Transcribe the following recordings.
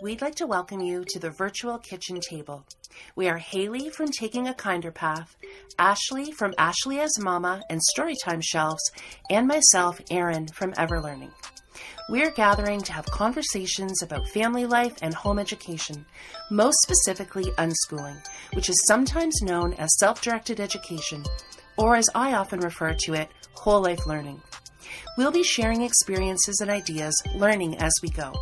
We'd like to welcome you to the virtual kitchen table. We are Haley from Taking a Kinder Path, Ashley from Ashley as Mama and Storytime Shelves, and myself, Erin, from Everlearning. We're gathering to have conversations about family life and home education, most specifically unschooling, which is sometimes known as self-directed education, or as I often refer to it, whole life learning. We'll be sharing experiences and ideas, learning as we go.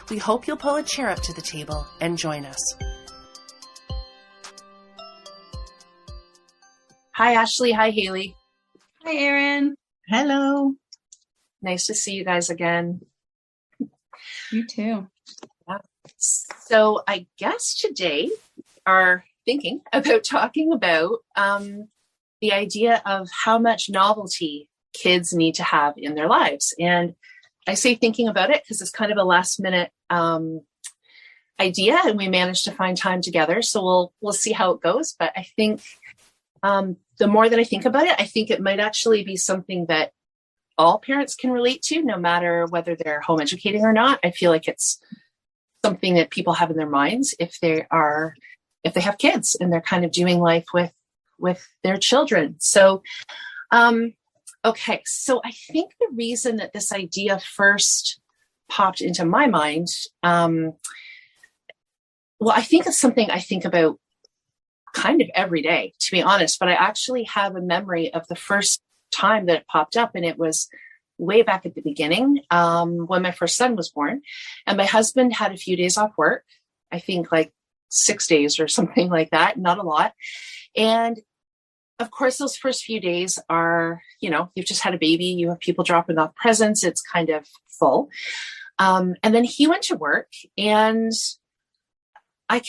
We hope you'll pull a chair up to the table and join us. Hi, Ashley. Hi, Haley. Hi, Erin. Hello. Nice to see you guys again. You too. Yeah. So I guess today are thinking about talking about the idea of how much novelty kids need to have in their lives. And I say thinking about it because it's kind of a last minute idea, and we managed to find time together. So we'll see how it goes. But I think the more that I think about it, I think it might actually be something that all parents can relate to, no matter whether they're home educating or not. I feel like it's something that people have in their minds if they have kids and they're kind of doing life with their children. So, okay. So I think the reason that this idea first popped into my mind, I think it's something I think about kind of every day, to be honest, but I actually have a memory of the first time that it popped up, and it was way back at the beginning, when my first son was born, and my husband had a few days off work, I think like 6 days or something like that, not a lot. And of course, those first few days are, you've just had a baby, you have people dropping off presents, it's kind of full. And then he went to work, and I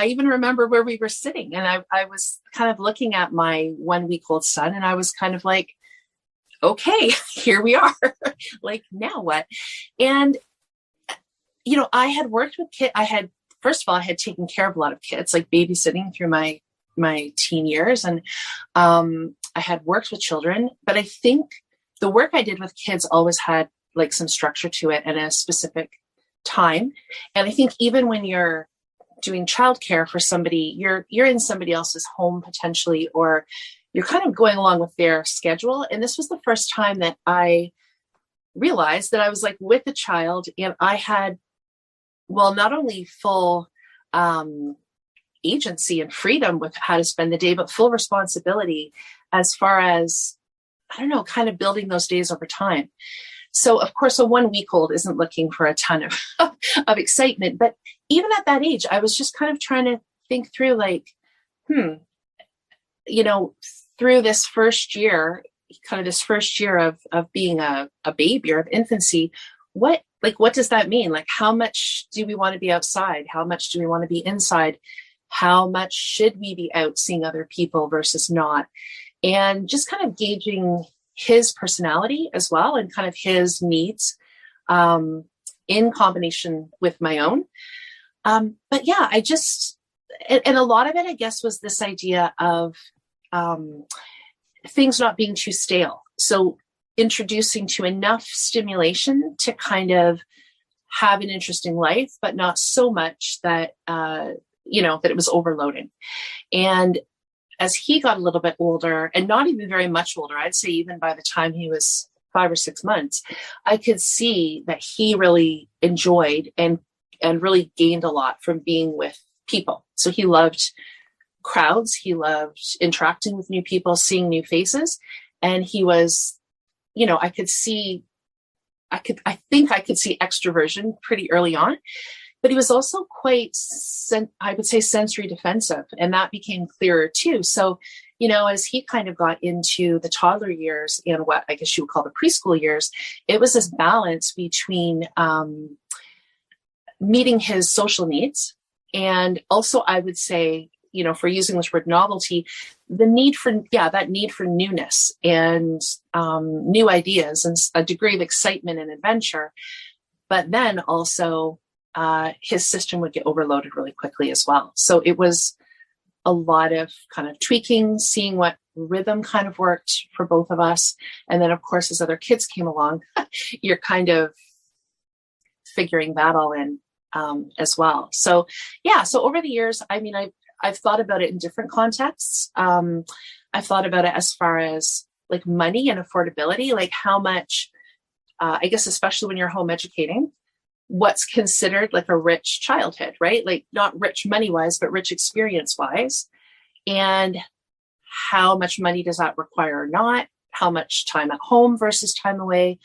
even remember where we were sitting, and I was kind of looking at my 1 week old son, and I was kind of like, okay, here we are. Like, now what? And, I had worked with kids. First of all, I had taken care of a lot of kids, like babysitting through my teen years. And I had worked with children, but I think the work I did with kids always had like some structure to it and a specific time. And I think even when you're doing childcare for somebody, you're in somebody else's home potentially, or you're kind of going along with their schedule. And this was the first time that I realized that I was like with a child, and I had, not only full agency and freedom with how to spend the day, but full responsibility as far as, kind of building those days over time. So of course, a 1 week old isn't looking for a ton of excitement, but even at that age, I was just kind of trying to think through like, through this first year, of being a baby or of infancy, what does that mean? Like, how much do we want to be outside? How much do we want to be inside? How much should we be out seeing other people versus not? And just kind of gauging his personality as well, and kind of his needs in combination with my own. But yeah, and a lot of it, I guess, was this idea of things not being too stale. So introducing to enough stimulation to kind of have an interesting life, but not so much that, that it was overloading. And as he got a little bit older, and not even very much older, I'd say even by the time he was 5 or 6 months, I could see that he really enjoyed and really gained a lot from being with people. So he loved crowds. He loved interacting with new people, seeing new faces. And he was, I think I could see extroversion pretty early on, but he was also quite, I would say, sensory defensive. And that became clearer too. So, as he kind of got into the toddler years and what I guess you would call the preschool years, it was this balance between meeting his social needs. And also, I would say, for using this word novelty, the need for, that need for newness and new ideas and a degree of excitement and adventure. But then also his system would get overloaded really quickly as well. So it was a lot of kind of tweaking, seeing what rhythm kind of worked for both of us. And then, of course, as other kids came along, you're kind of figuring that all in as well. So yeah, so over the years, I mean, I've thought about it in different contexts. I've thought about it as far as like money and affordability, like how much, I guess, especially when you're home educating, what's considered like a rich childhood, right? Like not rich money wise, but rich experience wise. And how much money does that require or not? How much time at home versus time away?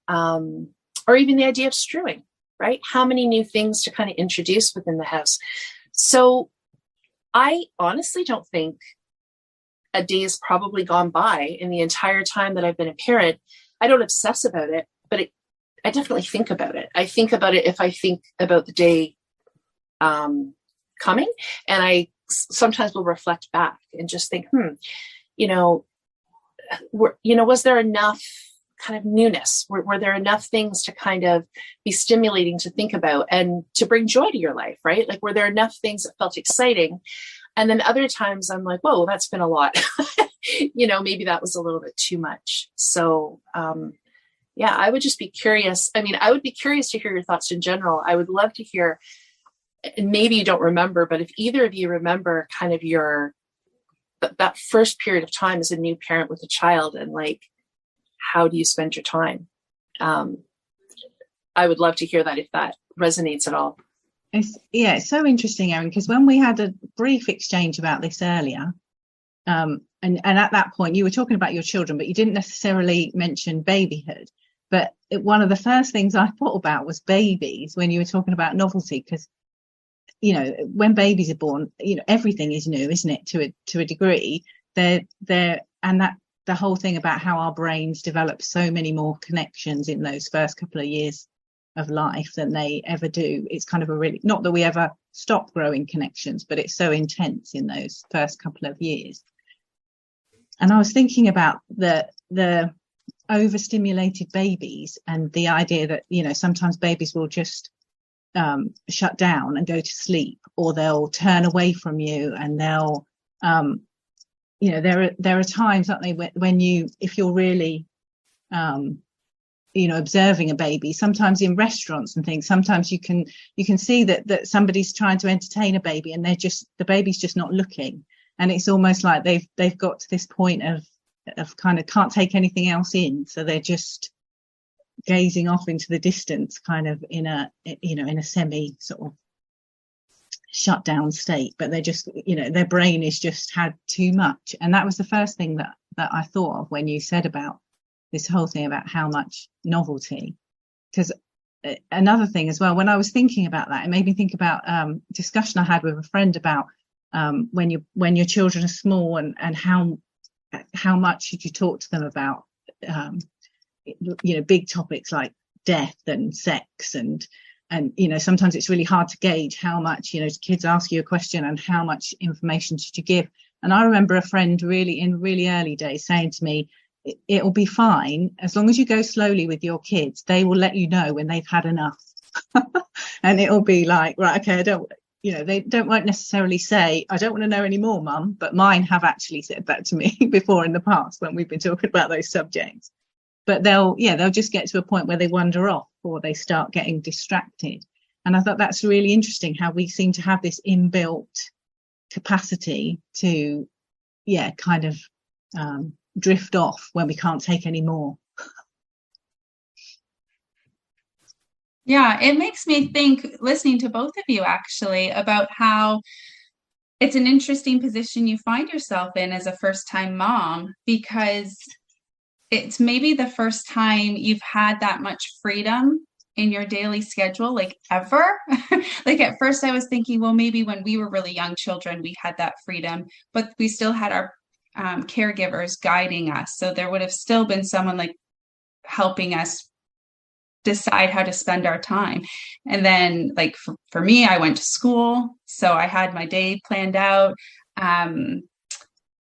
Or even the idea of strewing, right? How many new things to kind of introduce within the house? So I honestly don't think a day has probably gone by in the entire time that I've been a parent. I don't obsess about it, but I definitely think about it. I think about it if I think about the day coming, and I sometimes will reflect back and just think, was there enough kind of newness? Were there enough things to kind of be stimulating to think about and to bring joy to your life, right? Like, were there enough things that felt exciting? And then other times I'm like, whoa, that's been a lot. Maybe that was a little bit too much. So, yeah, I would just be curious. I mean, I would be curious to hear your thoughts in general. I would love to hear, and maybe you don't remember, but if either of you remember kind of that first period of time as a new parent with a child, and like, how do you spend your time? I would love to hear that if that resonates at all. It's so interesting, Erin, because when we had a brief exchange about this earlier, and at that point you were talking about your children, but you didn't necessarily mention babyhood. But one of the first things I thought about was babies when you were talking about novelty, because when babies are born, everything is new, isn't it? To a degree, they're and that the whole thing about how our brains develop so many more connections in those first couple of years of life than they ever do. It's kind of a really, not that we ever stop growing connections, but it's so intense in those first couple of years. And I was thinking about the overstimulated babies and the idea that, sometimes babies will just shut down and go to sleep, or they'll turn away from you, and they'll there are times, aren't they, when if you're really observing a baby, sometimes in restaurants and things, sometimes you can see that somebody's trying to entertain a baby and the baby's just not looking, and it's almost like they've got to this point of kind of can't take anything else in, so they're just gazing off into the distance, kind of in a semi sort of shut down state, but they're just, their brain is just had too much. And that was the first thing that I thought of when you said about this whole thing about how much novelty. Because another thing as well, when I was thinking about that, it made me think about discussion I had with a friend about when your children are small, and how much should you talk to them about big topics like death and sex, and sometimes it's really hard to gauge how much, kids ask you a question and how much information should you give. And I remember a friend in really early days saying to me, it'll be fine as long as you go slowly with your kids. They will let you know when they've had enough. And it'll be like, right, okay, they won't necessarily say, I don't want to know any more, Mum, but mine have actually said that to me before in the past when we've been talking about those subjects. But they'll just get to a point where they wander off, or they start getting distracted. And I thought that's really interesting how we seem to have this inbuilt capacity to, kind of drift off when we can't take any more. Yeah, it makes me think, listening to both of you actually, about how it's an interesting position you find yourself in as a first-time mom, because it's maybe the first time you've had that much freedom in your daily schedule, like ever. Like at first I was thinking, well, maybe when we were really young children, we had that freedom, but we still had our caregivers guiding us. So there would have still been someone like helping us decide how to spend our time. And then like for me, I went to school, so I had my day planned out. And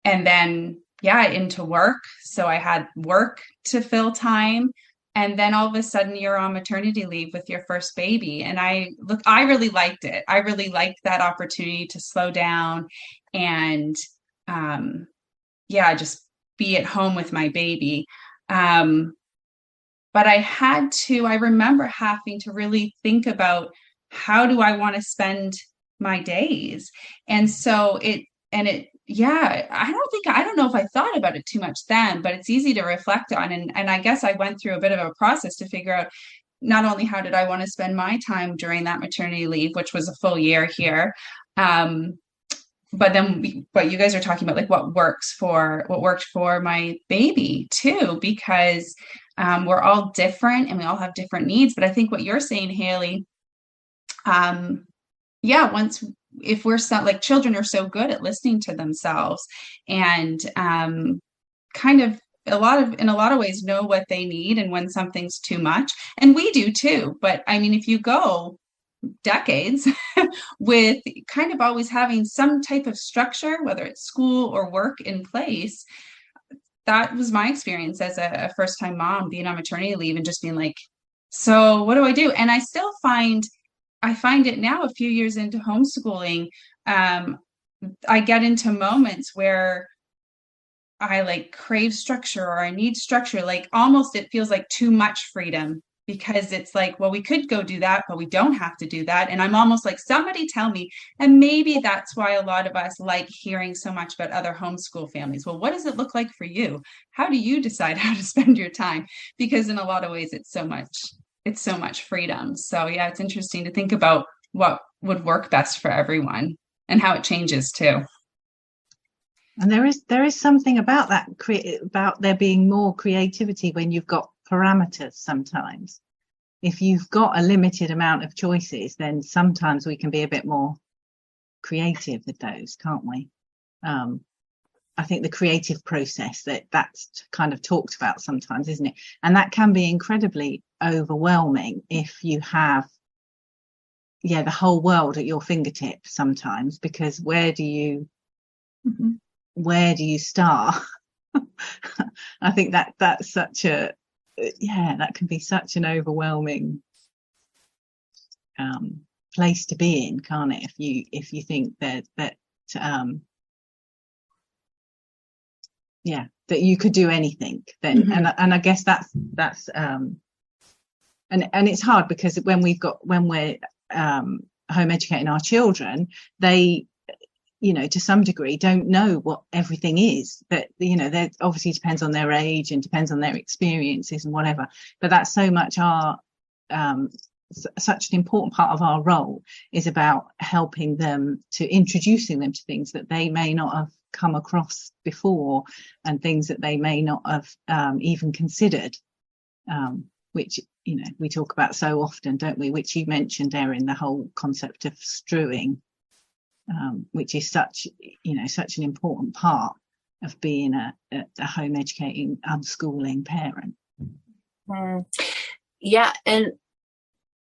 then into work. So I had work to fill time. And then all of a sudden you're on maternity leave with your first baby. And I really liked it. I really liked that opportunity to slow down and, just be at home with my baby. But I remember having to really think about how do I want to spend my days? And so yeah, I don't know if I thought about it too much then, but it's easy to reflect on. And I guess I went through a bit of a process to figure out not only how did I want to spend my time during that maternity leave, which was a full year here, but you guys are talking about like what worked for my baby too, because we're all different and we all have different needs. But I think what you're saying, Haley, if we're like, children are so good at listening to themselves and kind of in a lot of ways know what they need and when something's too much, and we do too. But I mean, if you go decades with kind of always having some type of structure, whether it's school or work in place, that was my experience as a first-time mom, being on maternity leave and just being like, so what do I do? And I find it now, a few years into homeschooling, I get into moments where I like crave structure or I need structure, like almost it feels like too much freedom, because it's like, well, we could go do that, but we don't have to do that. And I'm almost like, somebody tell me. And maybe that's why a lot of us like hearing so much about other homeschool families. Well, what does it look like for you? How do you decide how to spend your time? Because in a lot of ways, it's so much freedom. So yeah, it's interesting to think about what would work best for everyone and how it changes too. And there is something about that, about there being more creativity when you've got parameters sometimes. If you've got a limited amount of choices, then sometimes we can be a bit more creative with those, can't we? I think the creative process, that's kind of talked about sometimes, isn't it? And that can be incredibly overwhelming if you have the whole world at your fingertips sometimes, because where do you start? I think that's such a that can be such an overwhelming place to be in, can't it? If you think that you could do anything, then and I guess that's and it's hard, because when we're home educating our children, they, to some degree don't know what everything is, but that obviously depends on their age and depends on their experiences and whatever, but that's so much such an important part of our role, is about helping them, introducing them to things that they may not have come across before and things that they may not have even considered, which we talk about so often, don't we, which you mentioned, Erin, the whole concept of strewing, which is such an important part of being a home educating, unschooling parent. Yeah, and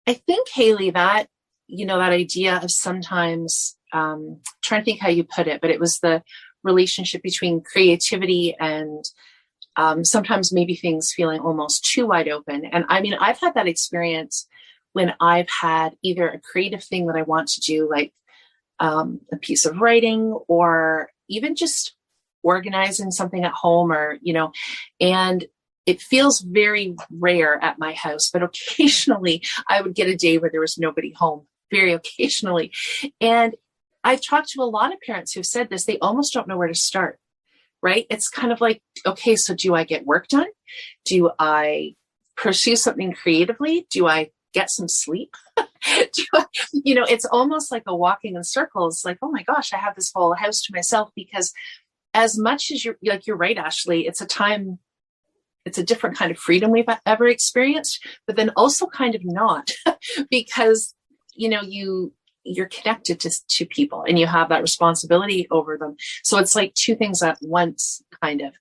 I think, Haley, that that idea of sometimes trying to think how you put it, but it was the relationship between creativity and sometimes maybe things feeling almost too wide open. And I mean, I've had that experience when I've had either a creative thing that I want to do, like a piece of writing, or even just organizing something at home, or, and it feels very rare at my house, but occasionally I would get a day where there was nobody home, very occasionally. And I've talked to a lot of parents who've said this, they almost don't know where to start, right? It's kind of like, okay, so do I get work done? Do I pursue something creatively? Do I get some sleep? It's almost like a walking in circles, like, oh my gosh, I have this whole house to myself. Because as much as you're right, Ashley, it's a different kind of freedom we've ever experienced, but then also kind of not, because, you're connected to people and you have that responsibility over them. So it's like two things at once, kind of.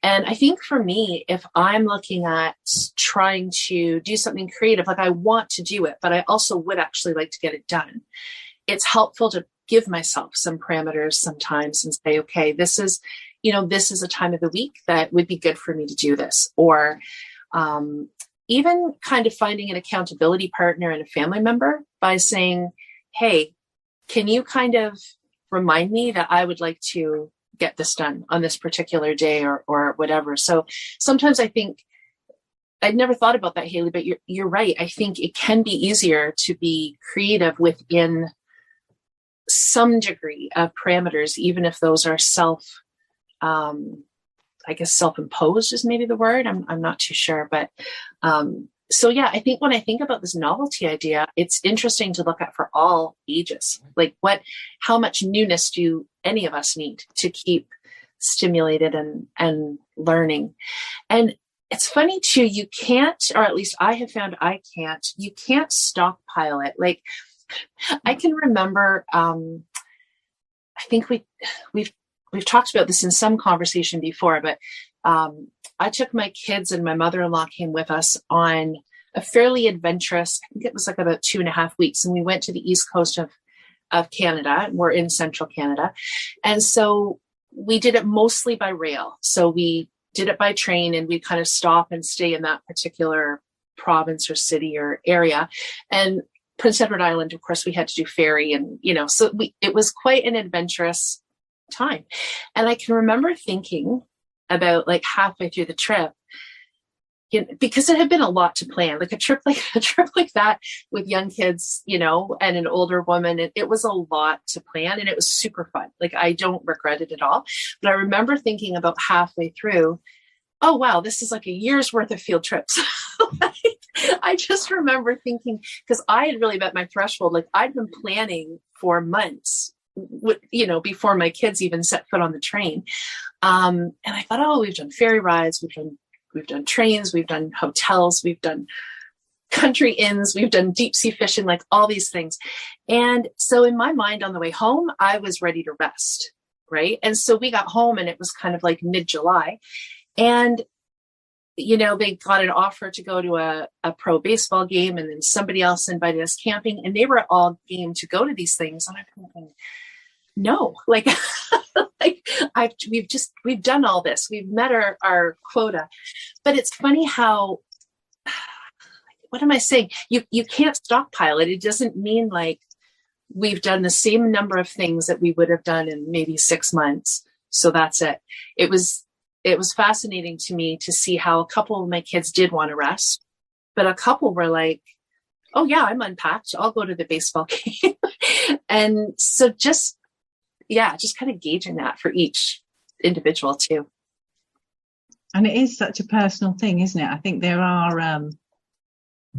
And I think for me, if I'm looking at trying to do something creative, like I want to do it, but I also would actually like to get it done, it's helpful to give myself some parameters sometimes and say, okay, this is a time of the week that would be good for me to do this. Or even kind of finding an accountability partner and a family member by saying, hey, can you kind of remind me that I would like to get this done on this particular day, or whatever. So sometimes I think I'd never thought about that, Haley, but you're right. I think it can be easier to be creative within some degree of parameters, even if those are I guess self-imposed is maybe the word. I'm not too sure, but so yeah, I think when I think about this novelty idea, it's interesting to look at for all ages. Like how much newness do any of us need to keep stimulated and learning? And it's funny too, you can't, or at least I have found you can't stockpile it. Like I can remember, I think we've talked about this in some conversation before, but I took my kids and my mother-in-law came with us on a fairly adventurous, I think it was like about 2.5 weeks. And we went to the East Coast of Canada. We're in central Canada. And so we did it mostly by rail. So we did it by train and we'd kind of stop and stay in that particular province or city or area. And Prince Edward Island, of course, we had to do ferry and, so it was quite an adventurous time. And I can remember thinking about like halfway through the trip, because it had been a lot to plan, like a trip like that with young kids, and an older woman. It was a lot to plan and it was super fun. Like I don't regret it at all. But I remember thinking about halfway through, oh, wow, this is like a year's worth of field trips. I just remember thinking, because I had really met my threshold, like I'd been planning for months, before my kids even set foot on the train. And I thought, oh, we've done ferry rides, we've done trains, we've done hotels, we've done country inns, we've done deep sea fishing, like all these things. And so in my mind on the way home, I was ready to rest. Right. And so we got home and it was kind of like mid-July and, they got an offer to go to a pro baseball game and then somebody else invited us camping and they were all game to go to these things. And I'm thinking, no, like, we've done all this. We've met our quota, but it's funny how, what am I saying? You can't stockpile it. It doesn't mean like we've done the same number of things that we would have done in maybe 6 months. So that's it. It was fascinating to me to see how a couple of my kids did want to rest, but a couple were like, oh yeah, I'm unpacked. I'll go to the baseball game. And so just kind of gauging that for each individual too. And it is such a personal thing, isn't it? I think there are,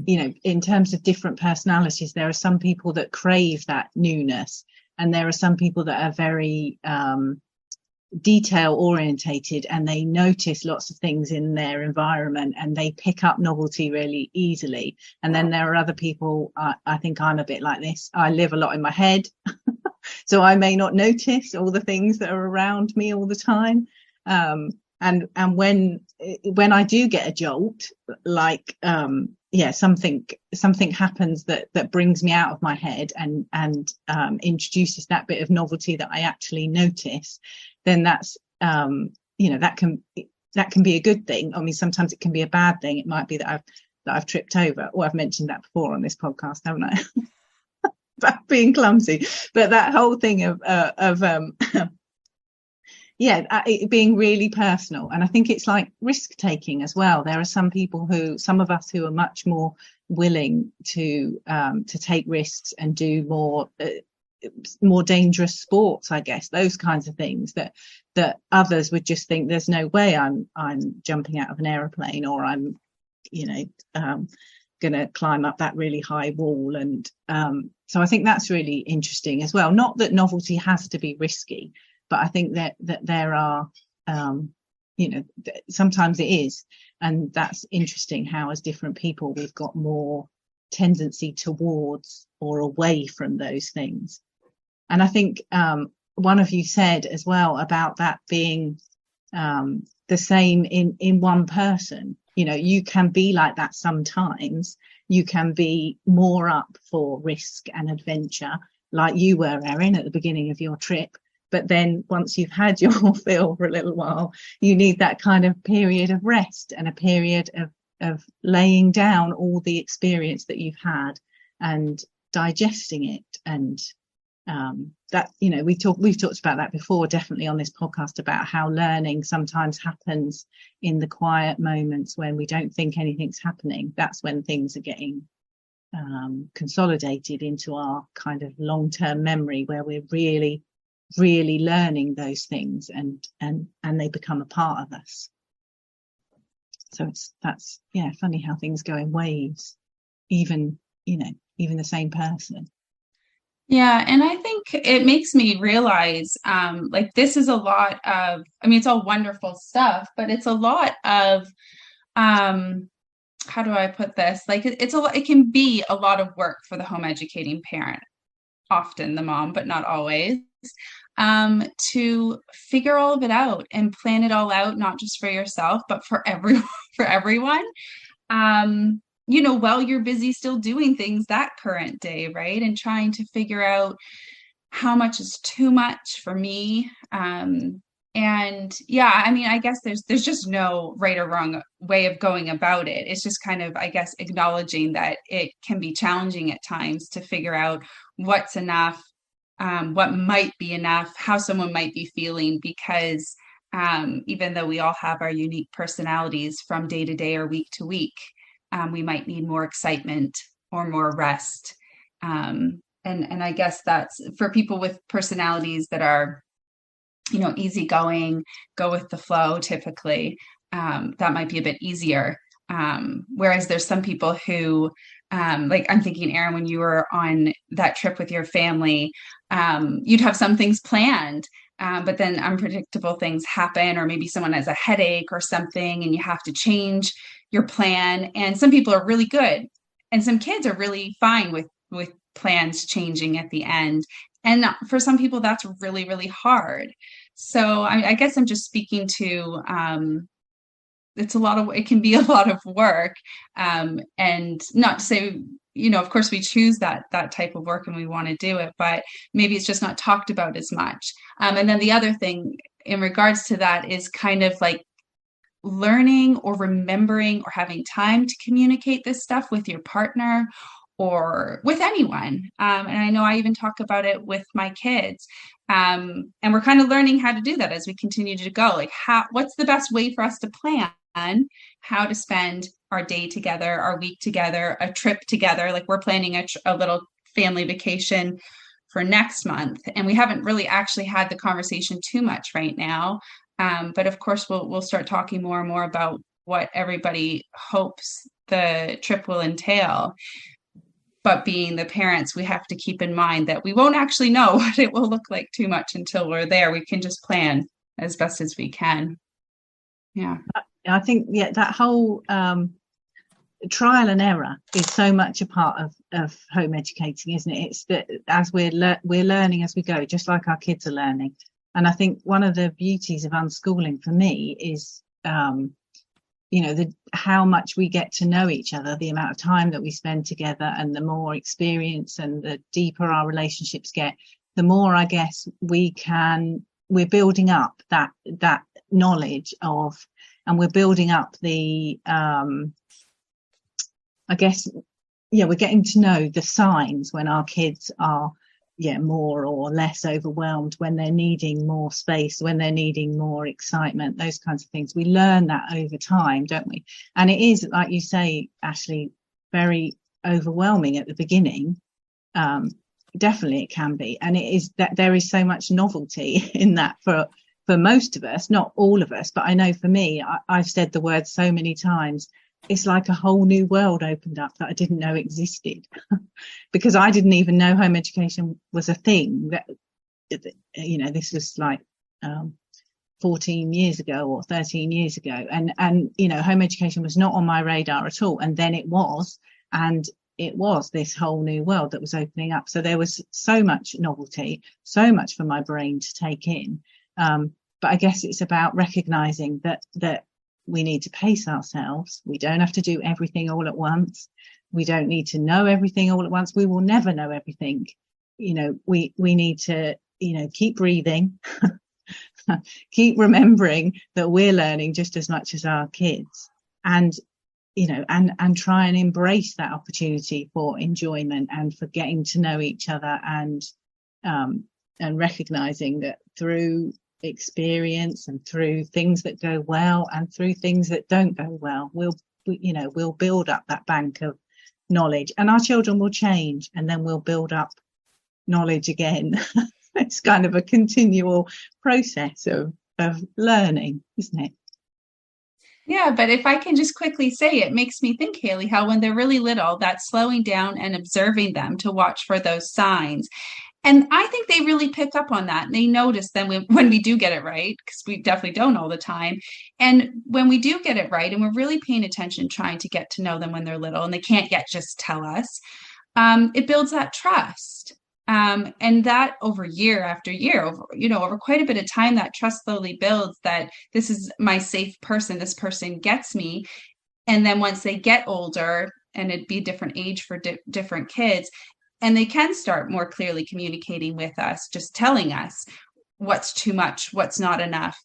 in terms of different personalities, there are some people that crave that newness and there are some people that are very detail orientated and they notice lots of things in their environment and they pick up novelty really easily. And then there are other people, I think I'm a bit like this. I live a lot in my head. So I may not notice all the things that are around me all the time. And when I do get a jolt, like, something happens that brings me out of my head and introduces that bit of novelty that I actually notice, then that's, that can be a good thing. I mean, sometimes it can be a bad thing. It might be that I've tripped over, or I've mentioned that before on this podcast, haven't I? About being clumsy, but that whole thing of it being really personal. And I think it's like risk taking as well. There are some of us who are much more willing to take risks and do more dangerous sports, I guess, those kinds of things that others would just think there's no way I'm jumping out of an aeroplane or I'm going to climb up that really high wall. And so I think that's really interesting as well. Not that novelty has to be risky, but I think that there are, sometimes it is. And that's interesting how as different people, we've got more tendency towards or away from those things. And I think one of you said as well about that being the same in one person. You can be like that sometimes. You can be more up for risk and adventure, like you were, Erin, at the beginning of your trip. But then once you've had your fill for a little while, you need that kind of period of rest and a period of laying down all the experience that you've had and digesting it and That, you know, we've talked about that before, definitely on this podcast, about how learning sometimes happens in the quiet moments when we don't think anything's happening. That's when things are getting consolidated into our kind of long-term memory, where we're really learning those things, and they become a part of us. So that's funny how things go in waves, even the same person. Yeah, and I think it makes me realize, like, this is a lot of, I mean, it's all wonderful stuff, but it's a lot of, how do I put this? Like, it can be a lot of work for the home educating parent, often the mom, but not always, to figure all of it out and plan it all out, not just for yourself, but for everyone. While you're busy still doing things that current day, right? And trying to figure out how much is too much for me. And yeah, I mean, I guess there's just no right or wrong way of going about it. It's just kind of, I guess, acknowledging that it can be challenging at times to figure out what's enough, what might be enough, how someone might be feeling, because even though we all have our unique personalities from day to day or week to week, we might need more excitement or more rest. And I guess that's for people with personalities that are, easygoing, go with the flow, typically, that might be a bit easier. Whereas there's some people who, like I'm thinking, Erin, when you were on that trip with your family, you'd have some things planned, but then unpredictable things happen, or maybe someone has a headache or something and you have to change your plan. And some people are really good, and some kids are really fine with plans changing at the end. And for some people, that's really, really hard. So I guess I'm just speaking to, it can be a lot of work. And not to say, of course we choose that type of work and we want to do it, but maybe it's just not talked about as much. And then the other thing in regards to that is kind of like learning or remembering or having time to communicate this stuff with your partner or with anyone. And I know I even talk about it with my kids. And we're kind of learning how to do that as we continue to go. Like, what's the best way for us to plan how to spend our day together, our week together, a trip together? Like, we're planning a little family vacation for next month, and we haven't really actually had the conversation too much right now. But of course, we'll start talking more and more about what everybody hopes the trip will entail. But being the parents, we have to keep in mind that we won't actually know what it will look like too much until we're there. We can just plan as best as we can. Yeah. I think, that whole trial and error is so much a part of home educating, isn't it? It's that as we're learning as we go, just like our kids are learning. And I think one of the beauties of unschooling for me is, how much we get to know each other, the amount of time that we spend together, and the more experience and the deeper our relationships get, the more, I guess, we're building up that knowledge of, and we're building up the, we're getting to know the signs when our kids are, more or less overwhelmed, when they're needing more space, when they're needing more excitement, those kinds of things. We learn that over time, don't we? And it is, like you say, Ashley, very overwhelming at the beginning. Definitely it can be. And it is that there is so much novelty in that for most of us, not all of us, but I know for me, I've said the word so many times, it's like a whole new world opened up that I didn't know existed because I didn't even know home education was a thing. That, this was like 14 years ago or 13 years ago. And home education was not on my radar at all. And then it was, and it was this whole new world that was opening up. So there was so much novelty, so much for my brain to take in. But I guess it's about recognizing that we need to pace ourselves. We don't have to do everything all at once. We don't need to know everything all at once. We will never know everything. We need to, keep breathing, keep remembering that we're learning just as much as our kids, and try and embrace that opportunity for enjoyment and for getting to know each other and and recognizing that through experience and through things that go well and through things that don't go well, we'll build up that bank of knowledge, and our children will change, and then we'll build up knowledge again. It's kind of a continual process of learning, isn't it? Yeah, but if I can just quickly say, it makes me think, Haley, how when they're really little, that slowing down and observing them to watch for those signs. And I think they really pick up on that. And they notice then when we do get it right, because we definitely don't all the time. And when we do get it right, and we're really paying attention, trying to get to know them when they're little, and they can't yet just tell us, it builds that trust. And that over year after year, over quite a bit of time, that trust slowly builds that this is my safe person, this person gets me. And then once they get older, and it'd be a different age for different kids, and they can start more clearly communicating with us, just telling us what's too much, what's not enough.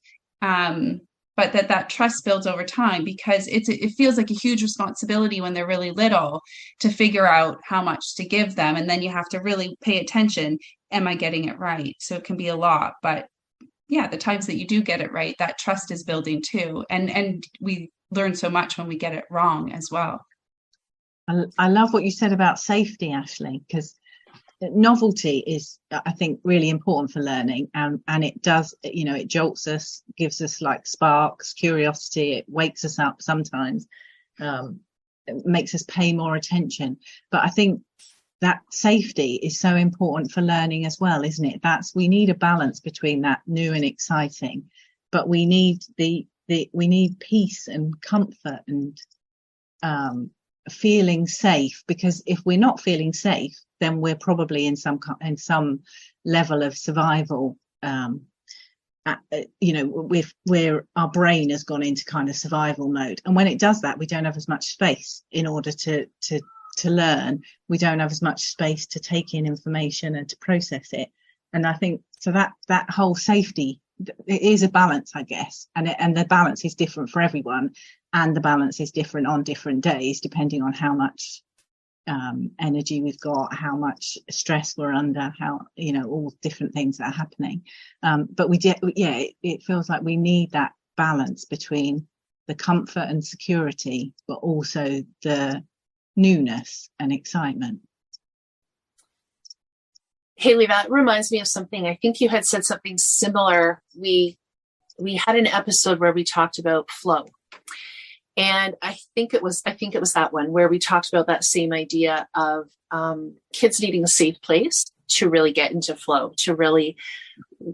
But that trust builds over time, because it feels like a huge responsibility when they're really little to figure out how much to give them. And then you have to really pay attention. Am I getting it right? So it can be a lot. But yeah, the times that you do get it right, that trust is building too. And we learn so much when we get it wrong as well. I love what you said about safety, Ashley, because novelty is, I think, really important for learning, and it does, it jolts us, gives us like sparks, curiosity, it wakes us up sometimes, it makes us pay more attention. But I think that safety is so important for learning as well, isn't it? We need a balance between that new and exciting, but we need we need peace and comfort and feeling safe, because if we're not feeling safe, then we're probably in some level of survival, where our brain has gone into kind of survival mode. And when it does that, we don't have as much space in order to learn. We don't have as much space to take in information and to process it. And I think so that whole safety, it is a balance, I guess, and the balance is different for everyone, and the balance is different on different days, depending on how much energy we've got, how much stress we're under, how, all different things that are happening. But it feels like we need that balance between the comfort and security, but also the newness and excitement. Haley, that reminds me of something. I think you had said something similar. We had an episode where we talked about flow. And I think it was that one where we talked about that same idea of kids needing a safe place to really get into flow, to really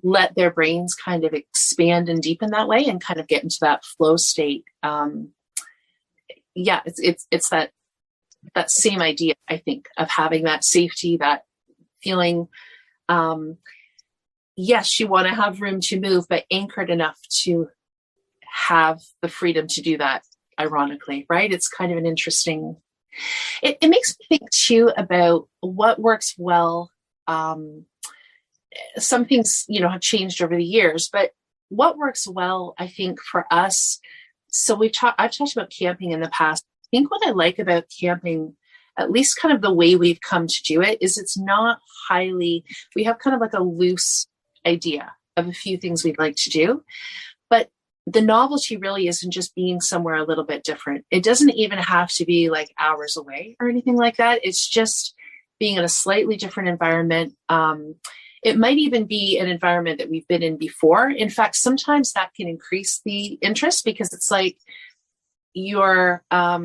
let their brains kind of expand and deepen that way and kind of get into that flow state. It's that same idea, I think, of having that safety, that feeling. Yes, you want to have room to move, but anchored enough to have the freedom to do that. Ironically, right? It's kind of an interesting, it makes me think too about what works well. Some things, have changed over the years, but what works well, I think, for us. So I've talked about camping in the past. I think what I like about camping, at least kind of the way we've come to do it, is it's not we have kind of like a loose idea of a few things we'd like to do, but the novelty really isn't just being somewhere a little bit different. It doesn't even have to be like hours away or anything like that. It's just being in a slightly different environment. It might even be an environment that we've been in before. In fact, sometimes that can increase the interest, because it's like you're, I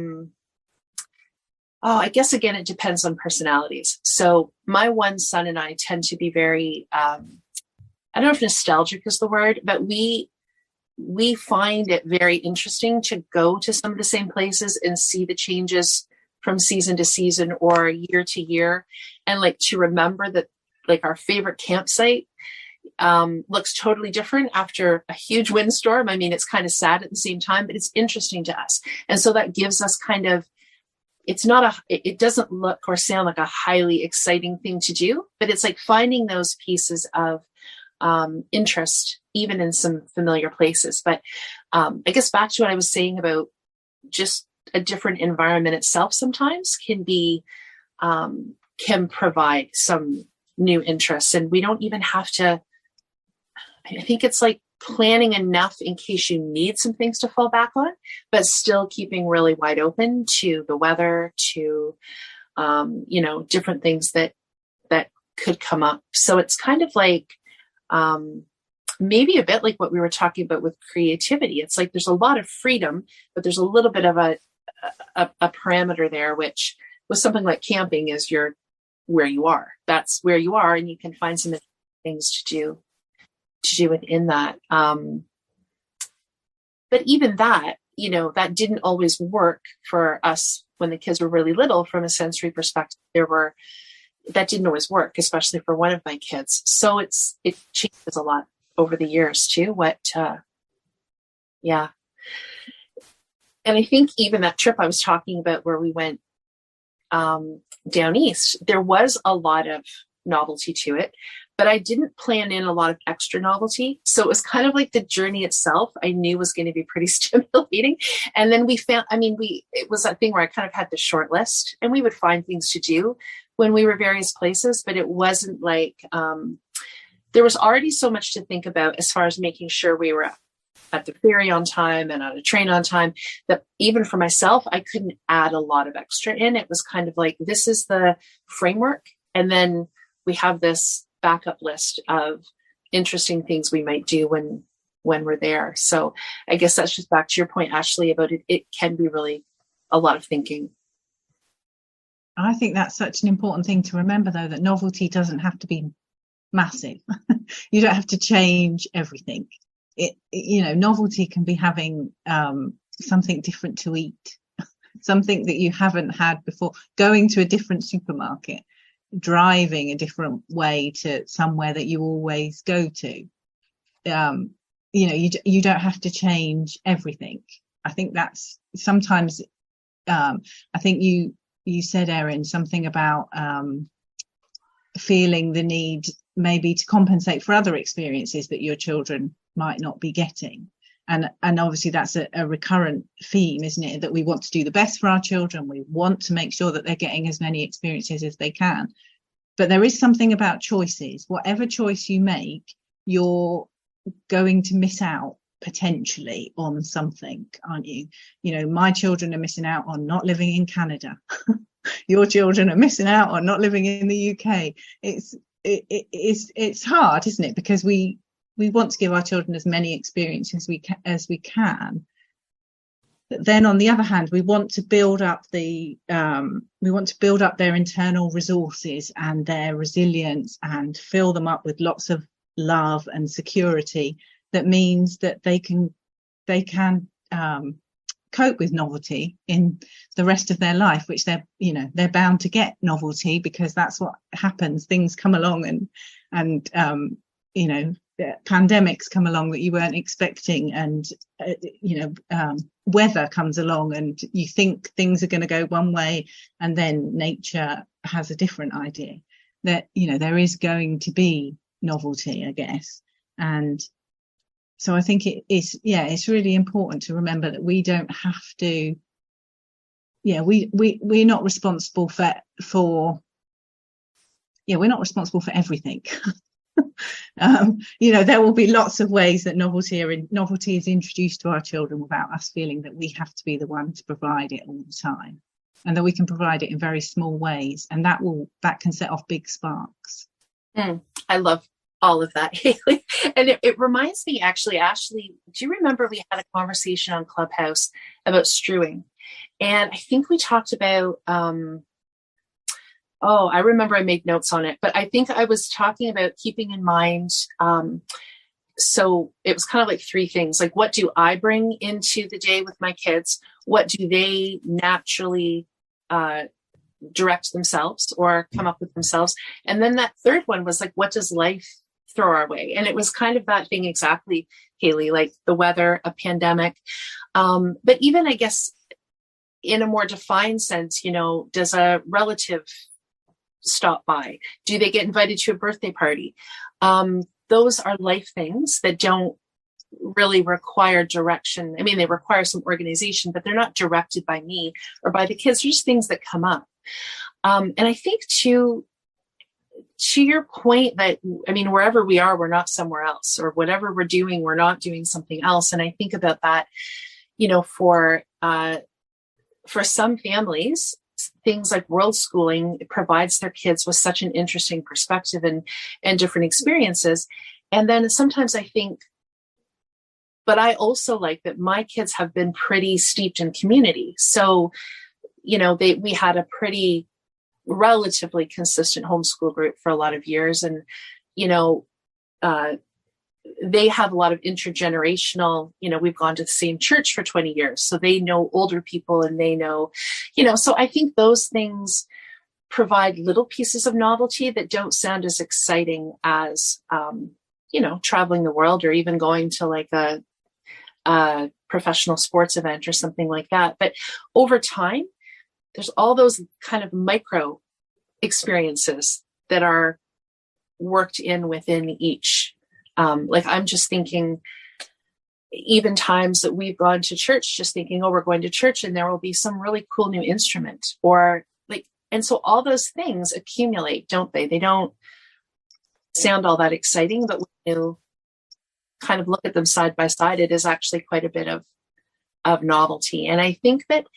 guess, again, it depends on personalities. So my one son and I tend to be very, I don't know if nostalgic is the word, but we find it very interesting to go to some of the same places and see the changes from season to season or year to year. And like to remember that like our favorite campsite looks totally different after a huge windstorm. I mean, it's kind of sad at the same time, but it's interesting to us. And so that gives us kind of, it doesn't look or sound like a highly exciting thing to do, but it's like finding those pieces of interest, even in some familiar places. But I guess back to what I was saying about just a different environment itself sometimes can provide some new interests. And we don't even have to, I think it's like planning enough in case you need some things to fall back on, but still keeping really wide open to the weather, to, different things that could come up. So it's kind of like, maybe a bit like what we were talking about with creativity. It's like there's a lot of freedom, but there's a little bit of a parameter there, which with something like camping is you're where you are. That's where you are, and you can find some things to do within that. But even that, that didn't always work for us when the kids were really little from a sensory perspective. That didn't always work, especially for one of my kids. So it changes a lot over the years too. Yeah. And I think even that trip I was talking about where we went down east, there was a lot of novelty to it, but I didn't plan in a lot of extra novelty. So it was kind of like the journey itself I knew was going to be pretty stimulating. And then it was that thing where I kind of had the short list, and we would find things to do when we were various places, but it wasn't like, there was already so much to think about as far as making sure we were at the ferry on time and on a train on time, that even for myself, I couldn't add a lot of extra in. It was kind of like, this is the framework. And then we have this backup list of interesting things we might do when we're there. So I guess that's just back to your point, Ashley, about it. It can be really a lot of thinking. I think that's such an important thing to remember, though, that novelty doesn't have to be massive. You don't have to change everything. Novelty can be having something different to eat, something that you haven't had before, going to a different supermarket, driving a different way to somewhere that you always go to. You don't have to change everything. I think that's sometimes, I think you said, Erin, something about feeling the need maybe to compensate for other experiences that your children might not be getting. And obviously that's a recurrent theme, isn't it? That we want to do the best for our children. We want to make sure that they're getting as many experiences as they can. But there is something about choices. Whatever choice you make, you're going to miss out potentially on something, aren't you? My children are missing out on not living in Canada. Your children are missing out on not living in the UK. It's hard, isn't it? Because we want to give our children as many experiences as we can. But then on the other hand, we want to build up their internal resources and their resilience and fill them up with lots of love and security. That means that they can cope with novelty in the rest of their life, which they're bound to get novelty, because that's what happens. Things come along and pandemics come along that you weren't expecting, and weather comes along and you think things are going to go one way, and then nature has a different idea. That there is going to be novelty, I guess. And so I think it's really important to remember that we don't have to, we're not responsible for everything. There will be lots of ways that novelty is introduced to our children without us feeling that we have to be the one to provide it all the time, and that we can provide it in very small ways, and that can set off big sparks. I love all of that, Haley. And it reminds me, actually, Ashley, do you remember we had a conversation on Clubhouse about strewing? And I think we talked about, I remember I made notes on it, but I think I was talking about keeping in mind, so it was kind of like three things. Like, what do I bring into the day with my kids? What do they naturally direct themselves or come up with themselves? And then that third one was like, what does life throw our way? And it was kind of that thing exactly, Haley, like the weather, a pandemic. But even, I guess, in a more defined sense, does a relative stop by? Do they get invited to a birthday party? Those are life things that don't really require direction. I mean, they require some organization, but they're not directed by me or by the kids. They're just things that come up. And I think too, to your point that, I mean, wherever we are, we're not somewhere else, or whatever we're doing, we're not doing something else. And I think about that, for some families, things like world schooling provides their kids with such an interesting perspective and different experiences. And then sometimes I think, but I also like that my kids have been pretty steeped in community. So, we had a pretty relatively consistent homeschool group for a lot of years. And, they have a lot of intergenerational, we've gone to the same church for 20 years. So they know older people, and they know, so I think those things provide little pieces of novelty that don't sound as exciting as, traveling the world, or even going to like a professional sports event or something like that. But over time, there's all those kind of micro experiences that are worked in within each. Like I'm just thinking, even times that we've gone to church, just thinking, oh, we're going to church and there will be some really cool new instrument, or like, and so all those things accumulate, don't they? They don't sound all that exciting, but when you kind of look at them side by side, it is actually quite a bit of novelty. And I think that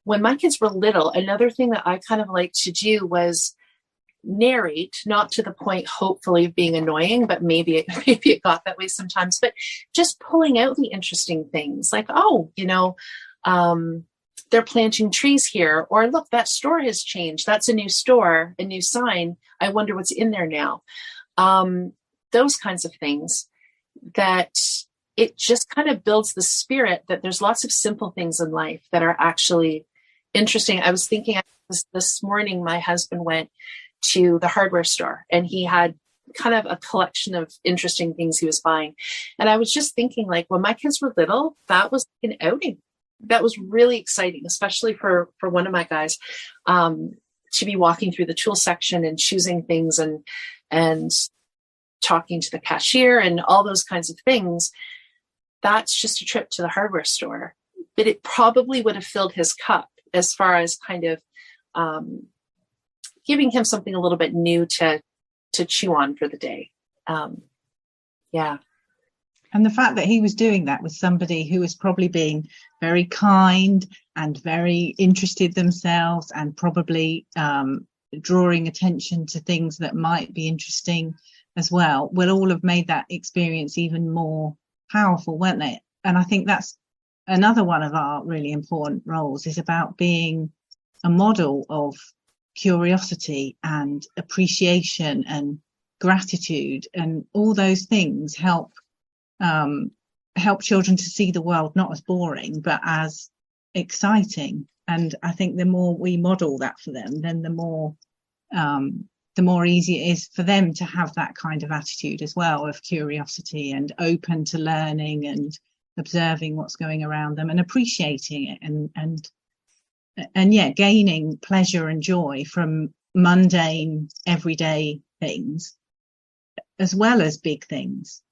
when my kids were little, another thing that I kind of liked to do was narrate, not to the point, hopefully, of being annoying, but maybe it got that way sometimes, but just pulling out the interesting things like, oh, they're planting trees here, or look, that store has changed. That's a new store, a new sign. I wonder what's in there now. Those kinds of things that it just kind of builds the spirit that there's lots of simple things in life that are actually interesting. I was thinking this morning, my husband went to the hardware store and he had kind of a collection of interesting things he was buying. And I was just thinking, like, when my kids were little, that was an outing. That was really exciting, especially for one of my guys, to be walking through the tool section and choosing things and talking to the cashier and all those kinds of things. That's just a trip to the hardware store, but it probably would have filled his cup as far as kind of giving him something a little bit new to chew on for the day. Yeah. And the fact that he was doing that with somebody who was probably being very kind and very interested themselves, and probably drawing attention to things that might be interesting as well, will all have made that experience even more powerful, weren't they? And I think that's another one of our really important roles, is about being a model of curiosity and appreciation and gratitude, and all those things help children to see the world not as boring but as exciting. And I think the more we model that for them, then the more easy it is for them to have that kind of attitude as well, of curiosity and open to learning and observing what's going around them and appreciating it, and yeah, gaining pleasure and joy from mundane everyday things as well as big things.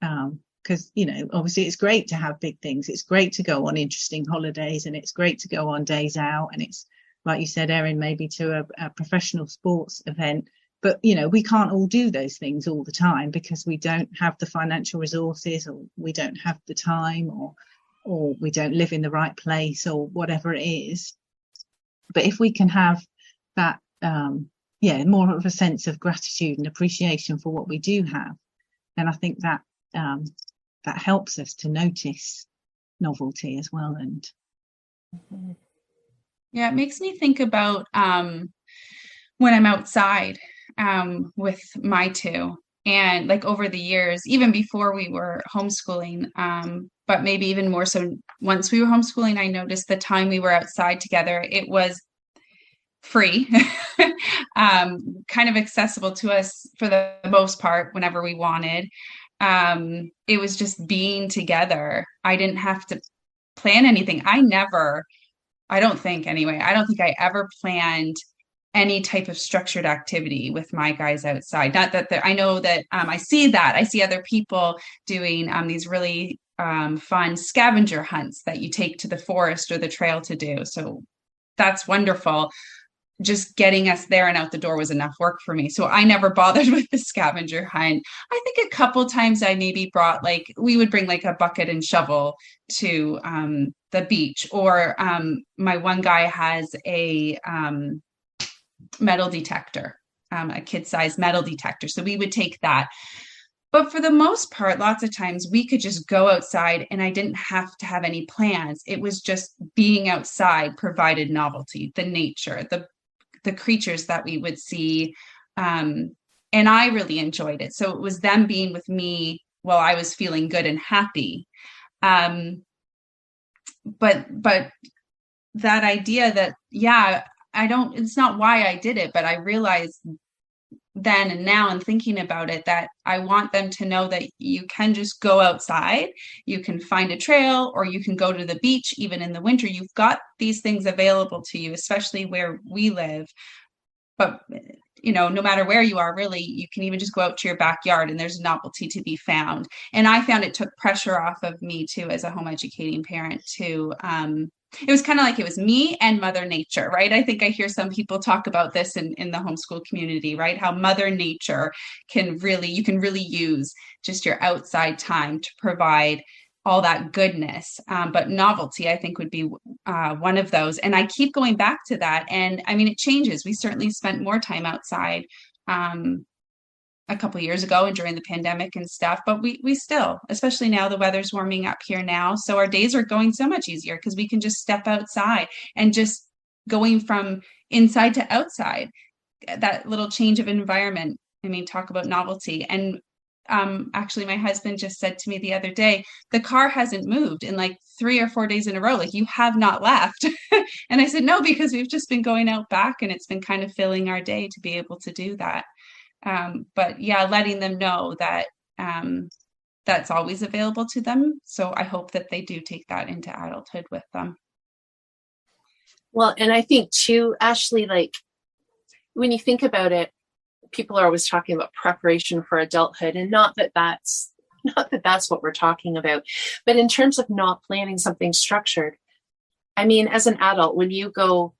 Because, obviously it's great to have big things. It's great to go on interesting holidays, and it's great to go on days out. And it's, like you said, Erin, maybe to a professional sports event. But, we can't all do those things all the time because we don't have the financial resources, or we don't have the time, or we don't live in the right place, or whatever it is. But if we can have that, more of a sense of gratitude and appreciation for what we do have, then I think that that helps us to notice novelty as well. And yeah, it makes me think about when I'm outside with my two, and like over the years, even before we were homeschooling, but maybe even more so once we were homeschooling, I noticed the time we were outside together, it was free, kind of accessible to us for the most part whenever we wanted. It was just being together. I didn't have to plan anything. I don't think I ever planned any type of structured activity with my guys outside. Not that I know that I see other people doing these really fun scavenger hunts that you take to the forest or the trail to do. So that's wonderful. just getting us there and out the door was enough work for me. So I never bothered with the scavenger hunt. I think a couple times I maybe brought, like, we would bring like a bucket and shovel to the beach, or my one guy has a metal detector, a kid-sized metal detector. So we would take that. But for the most part, lots of times we could just go outside and I didn't have to have any plans. It was just being outside provided novelty, the nature, the creatures that we would see. And I really enjoyed it. So it was them being with me while I was feeling good and happy. But that idea that, yeah, it's not why I did it, but I realized then and now, and thinking about it, that I want them to know that you can just go outside, you can find a trail, or you can go to the beach. Even in the winter, you've got these things available to you, especially where we live. But no matter where you are, really, you can even just go out to your backyard and there's novelty to be found. And I found it took pressure off of me too, as a home educating parent, to it was kind of like it was me and Mother Nature, right? I think I hear some people talk about this in the homeschool community, right? How Mother Nature you can really use just your outside time to provide all that goodness. But novelty, I think, would be one of those. And I keep going back to that. And I mean, it changes. We certainly spent more time outside a couple of years ago and during the pandemic and stuff, but we still, especially now, the weather's warming up here now. So our days are going so much easier because we can just step outside, and just going from inside to outside, that little change of environment. I mean, talk about novelty. And actually, my husband just said to me the other day, the car hasn't moved in like 3 or 4 days in a row. Like, you have not left. And I said, no, because we've just been going out back, and it's been kind of filling our day to be able to do that. But yeah, letting them know that that's always available to them. So I hope that they do take that into adulthood with them. Well, and I think too, Ashley, like, when you think about it, people are always talking about preparation for adulthood, and not that that's what we're talking about, but in terms of not planning something structured. I mean, as an adult, when you go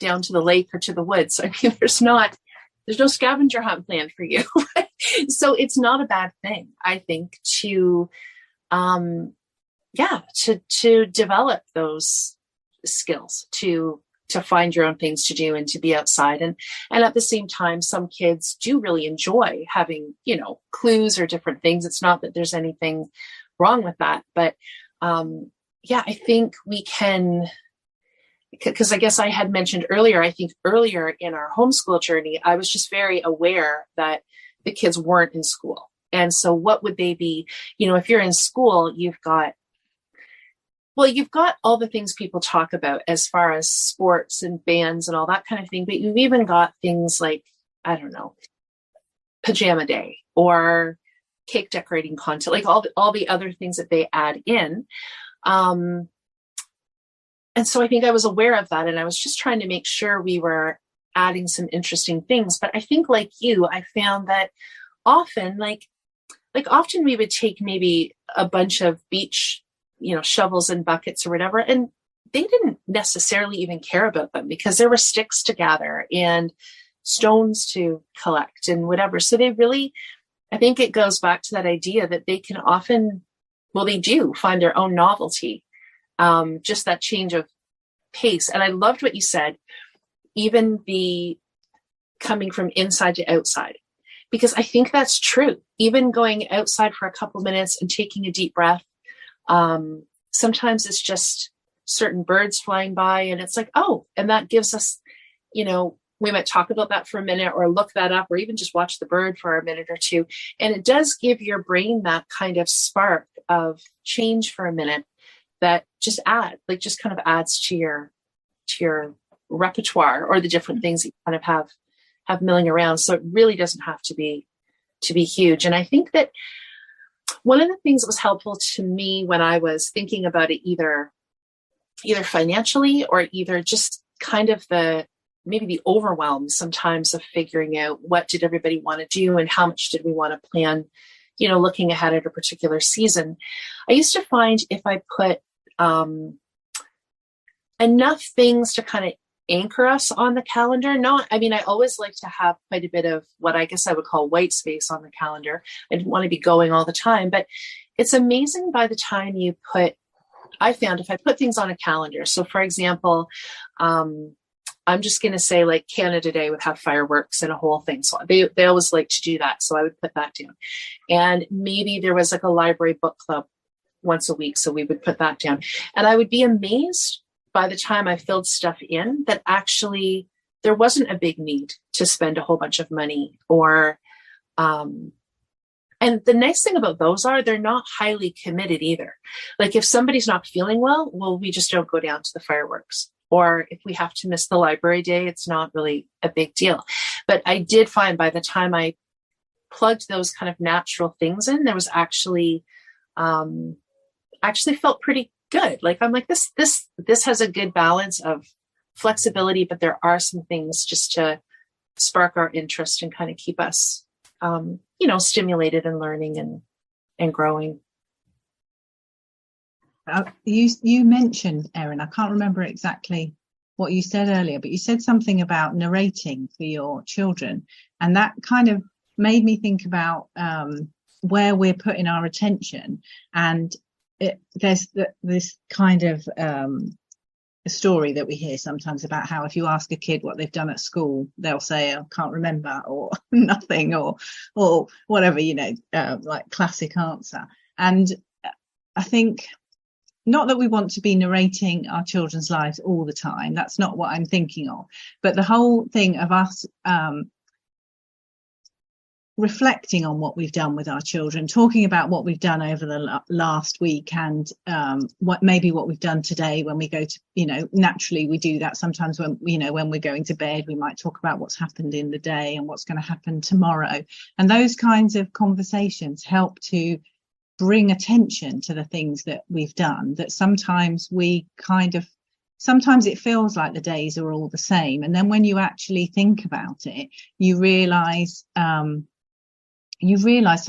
down to the lake or to the woods, I mean, there's no scavenger hunt plan for you. So it's not a bad thing, I think, to develop those skills, to find your own things to do and to be outside. And at the same time, some kids do really enjoy having, clues or different things. It's not that there's anything wrong with that, but I think we can, because I guess I had mentioned earlier, I think earlier in our homeschool journey, I was just very aware that the kids weren't in school. And so what would they be? If you're in school, you've got all the things people talk about as far as sports and bands and all that kind of thing. But you've even got things like, I don't know, pajama day or cake decorating contest, like all the other things that they add in. And so I think I was aware of that, and I was just trying to make sure we were adding some interesting things. But I think, like you, I found that often, often we would take maybe a bunch of beach, shovels and buckets or whatever, and they didn't necessarily even care about them because there were sticks to gather and stones to collect and whatever. So they really, I think it goes back to that idea that they can often, they do find their own novelty. Just that change of pace. And I loved what you said, even the coming from inside to outside, because I think that's true. Even going outside for a couple minutes and taking a deep breath. Sometimes it's just certain birds flying by, and it's like, oh, and that gives us, we might talk about that for a minute or look that up or even just watch the bird for a minute or two. And it does give your brain that kind of spark of change for a minute that just kind of adds to your repertoire or the different things that you kind of have milling around. So it really doesn't have to be huge. And I think that one of the things that was helpful to me when I was thinking about it, either financially or either just kind of maybe the overwhelm sometimes of figuring out what did everybody want to do and how much did we want to plan, looking ahead at a particular season. I used to find if I put enough things to kind of anchor us on the calendar. Not, I mean, I always like to have quite a bit of what I guess I would call white space on the calendar. I didn't want to be going all the time, but it's amazing by the time you put, I found if I put things on a calendar, so for example, I'm just going to say like Canada Day would have fireworks and a whole thing. So they always like to do that. So I would put that down. And maybe there was like a library book club once a week. So we would put that down. And I would be amazed by the time I filled stuff in that actually there wasn't a big need to spend a whole bunch of money or, and the nice thing about those are they're not highly committed either. Like if somebody's not feeling well, we just don't go down to the fireworks. Or if we have to miss the library day, it's not really a big deal. But I did find by the time I plugged those kind of natural things in, there was actually felt pretty good. Like I'm like, this has a good balance of flexibility, but there are some things just to spark our interest and kind of keep us, stimulated and learning and growing. You mentioned, Erin, I can't remember exactly what you said earlier, but you said something about narrating for your children. And that kind of made me think about where we're putting our attention. And there's this kind of a story that we hear sometimes about how if you ask a kid what they've done at school, they'll say, I can't remember, or nothing, or whatever, like classic answer. And I think, not that we want to be narrating our children's lives all the time. That's not what I'm thinking of. But the whole thing of us reflecting on what we've done with our children, talking about what we've done over the last week and what we've done today when we go to, naturally we do that sometimes when we're going to bed, we might talk about what's happened in the day and what's going to happen tomorrow. And those kinds of conversations help to bring attention to the things that we've done, that sometimes sometimes it feels like the days are all the same. And then when you actually think about it, you realize some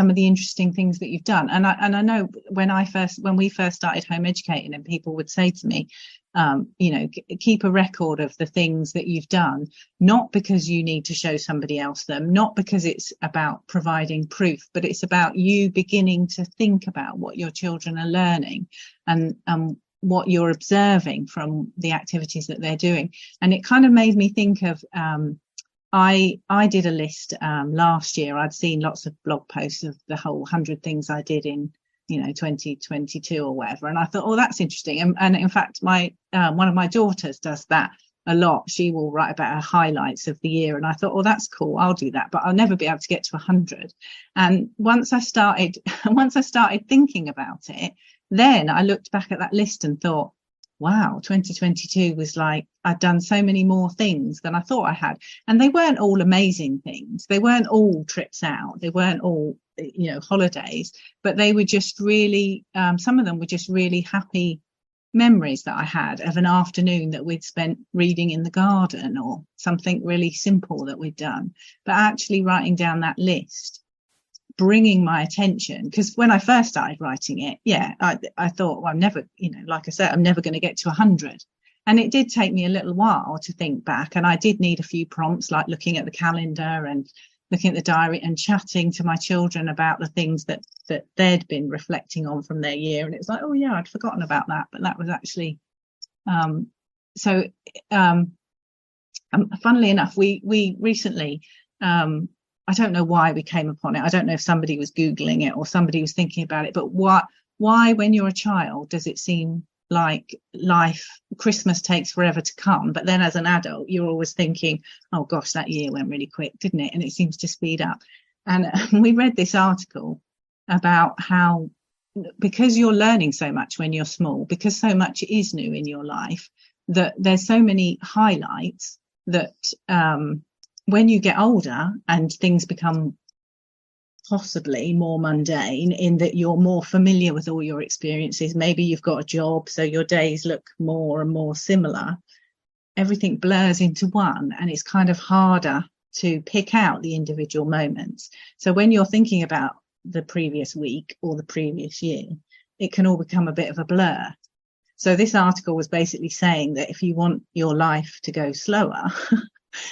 of the interesting things that you've done. And I know when we first started home educating, and people would say to me, keep a record of the things that you've done, not because you need to show somebody else them, not because it's about providing proof, but it's about you beginning to think about what your children are learning and what you're observing from the activities that they're doing. And it kind of made me think of, I did a list last year. I'd seen lots of blog posts of the whole 100 things I did in 2022 or whatever, and I thought, that's interesting. And in fact, my one of my daughters does that a lot. She will write about her highlights of the year, and I thought, that's cool, I'll do that, but I'll never be able to get to 100. And once I started thinking about it, then I looked back at that list and thought, wow, 2022 was like, I'd done so many more things than I thought I had. And they weren't all amazing things. They weren't all trips out. They weren't all, holidays, but they were just really, some of them were just really happy memories that I had of an afternoon that we'd spent reading in the garden, or something really simple that we'd done. But actually writing down that list, bringing my attention, because when I first started writing it, I thought, I'm never, like I said, I'm never going to get to 100. And it did take me a little while to think back. And I did need a few prompts, like looking at the calendar and looking at the diary and chatting to my children about the things that they'd been reflecting on from their year. And it was like, I'd forgotten about that. But that was actually, funnily enough, we recently, I don't know why we came upon it. I don't know if somebody was Googling it or somebody was thinking about it, but why when you're a child, does it seem like Christmas takes forever to come? But then as an adult, you're always thinking, oh gosh, that year went really quick, didn't it? And it seems to speed up. And we read this article about how, because you're learning so much when you're small, because so much is new in your life, that there's so many highlights that, when you get older and things become possibly more mundane, in that you're more familiar with all your experiences, maybe you've got a job, so your days look more and more similar, everything blurs into one, and it's kind of harder to pick out the individual moments. So when you're thinking about the previous week or the previous year, it can all become a bit of a blur. So this article was basically saying that if you want your life to go slower,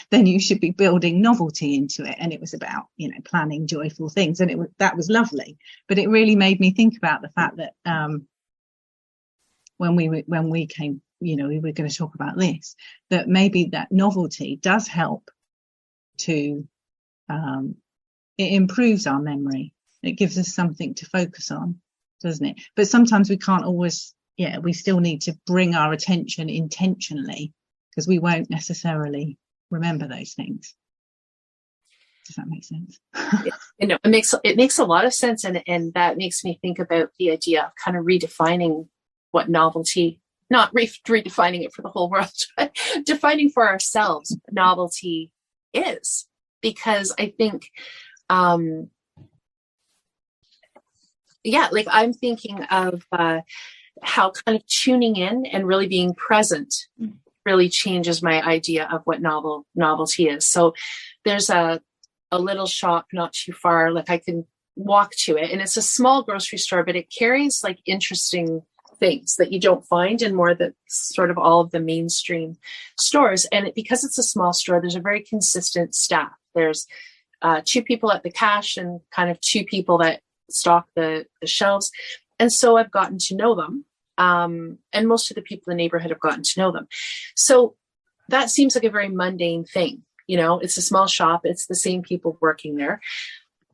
then you should be building novelty into it. And it was about, planning joyful things. And that was lovely. But it really made me think about the fact that when we came, we were going to talk about this, that maybe that novelty does help to, it improves our memory. It gives us something to focus on, doesn't it? But sometimes we can't always, we still need to bring our attention intentionally, because we won't necessarily remember those things. Does that make sense? It makes a lot of sense, and that makes me think about the idea of kind of redefining what novelty, not redefining it for the whole world, but defining for ourselves what novelty is. Because I think I'm tking of how kind of tuning in and really being present really changes my idea of what novelty is. So there's a little shop not too far, like I can walk to it, and it's a small grocery store, but it carries like interesting things that you don't find in more the sort of all of the mainstream stores. And because it's a small store, there's a very consistent staff. There's 2 people at the cash and kind of 2 people that stock the shelves. And so I've gotten to know them. And most of the people in the neighborhood have gotten to know them. So that seems like a very mundane thing. It's a small shop. It's the same people working there.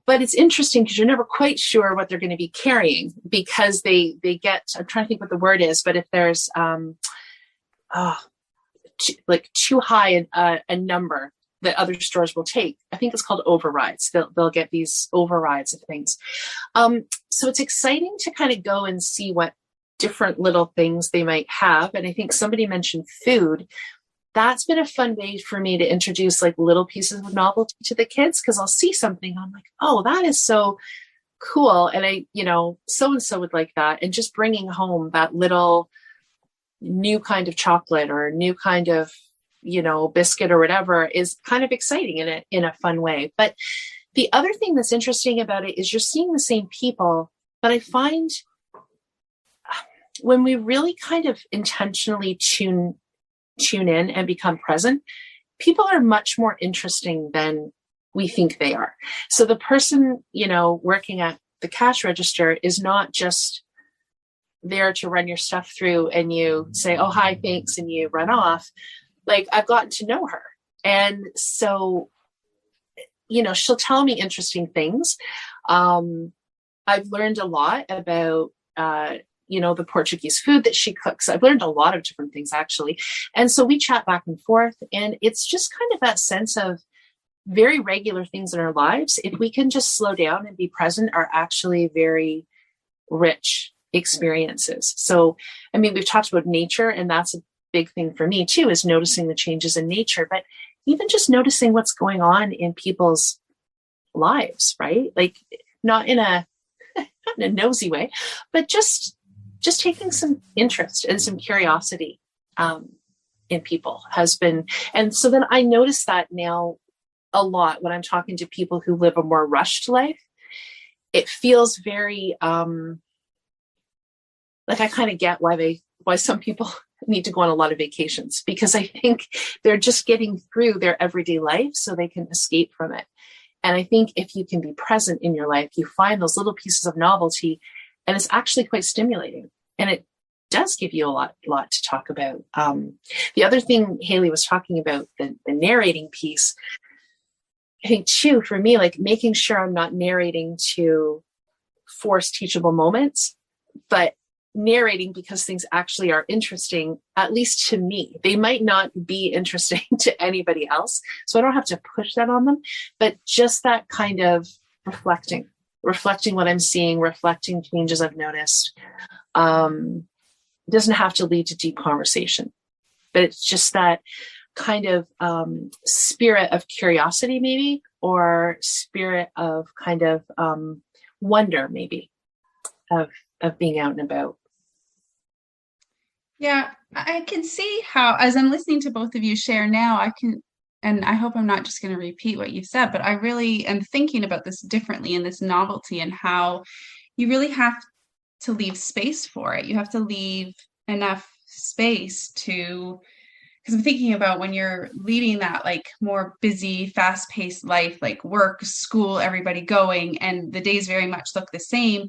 But it's interesting because you're never quite sure what they're going to be carrying, because they get, I'm trying to think what the word is, but if there's too high a number that other stores will take, I think it's called overrides. They'll get these overrides of things. So it's exciting to kind of go and see what different little things they might have. And I think somebody mentioned food. That's been a fun way for me to introduce like little pieces of novelty to the kids, because I'll see something, I'm like, oh, that is so cool. And I, so-and-so would like that. And just bringing home that little new kind of chocolate or new kind of, biscuit or whatever is kind of exciting in a fun way. But the other thing that's interesting about it is you're seeing the same people, but I find when we really kind of intentionally tune in and become present, people are much more interesting than we think they are. So the person, working at the cash register is not just there to run your stuff through and you say, oh, hi, thanks, and you run off. Like, I've gotten to know her. And so, she'll tell me interesting things. I've learned a lot about, the Portuguese food that she cooks. I've learned a lot of different things, actually. And so we chat back and forth, and it's just kind of that sense of very regular things in our lives, if we can just slow down and be present, are actually very rich experiences. So, we've talked about nature, and that's a big thing for me too, is noticing the changes in nature, but even just noticing what's going on in people's lives, right? Like not in a nosy way, but just taking some interest and some curiosity in people has been. And so then I notice that now a lot when I'm talking to people who live a more rushed life. It feels very like I kind of get why some people need to go on a lot of vacations, because I think they're just getting through their everyday life so they can escape from it. And I think if you can be present in your life, you find those little pieces of novelty, and it's actually quite stimulating. And it does give you a lot to talk about. The other thing Haley was talking about, the narrating piece, I think too, for me, like making sure I'm not narrating to force teachable moments, but narrating because things actually are interesting, at least to me. They might not be interesting to anybody else, so I don't have to push that on them, but just that kind of reflecting what I'm seeing, reflecting changes I've noticed. Doesn't have to lead to deep conversation, but it's just that kind of spirit of curiosity, maybe, or spirit of kind of wonder, maybe, of being out and about. Yeah, I can see how, as I'm listening to both of you share now, and I hope I'm not just going to repeat what you said, but I really am thinking about this differently, and this novelty, and how you really have to leave space for it. You have to leave enough space to, because I'm thinking about when you're leading that like more busy, fast-paced life, like work, school, everybody going, and the days very much look the same.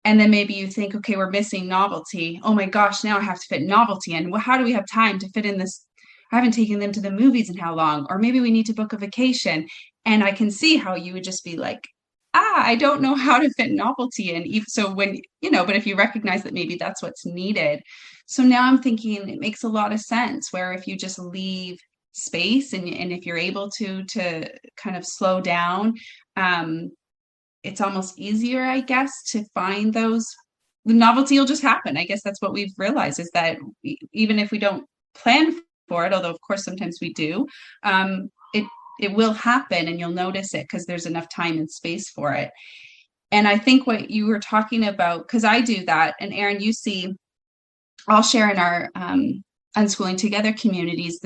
And then maybe you think, okay, we're missing novelty. Oh my gosh, now I have to fit novelty in. Well, how do we have time to fit in this? I haven't taken them to the movies in how long? Or maybe we need to book a vacation. And I can see how you would just be like, I don't know how to fit novelty in. So when, but if you recognize that maybe that's what's needed. So now I'm thinking it makes a lot of sense where if you just leave space and if you're able to kind of slow down, it's almost easier, I guess, to find the novelty will just happen. I guess that's what we've realized, is that even if we don't plan for it, although of course sometimes we do, it will happen and you'll notice it because there's enough time and space for it. And I think what you were talking about, because I do that, and Erin, you see, I'll share in our Unschooling Together communities,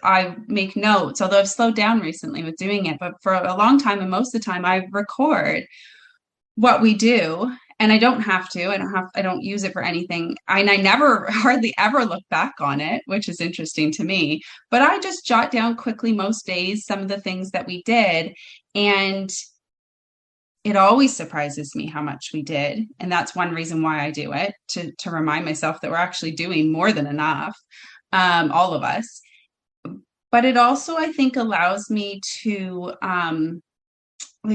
I make notes, although I've slowed down recently with doing it, but for a long time and most of the time I record what we do, and I don't have to, I don't use it for anything. And I never hardly ever look back on it, which is interesting to me, but I just jot down quickly most days some of the things that we did. And it always surprises me how much we did. And that's one reason why I do it, to remind myself that we're actually doing more than enough, all of us. But it also, I think, allows me to,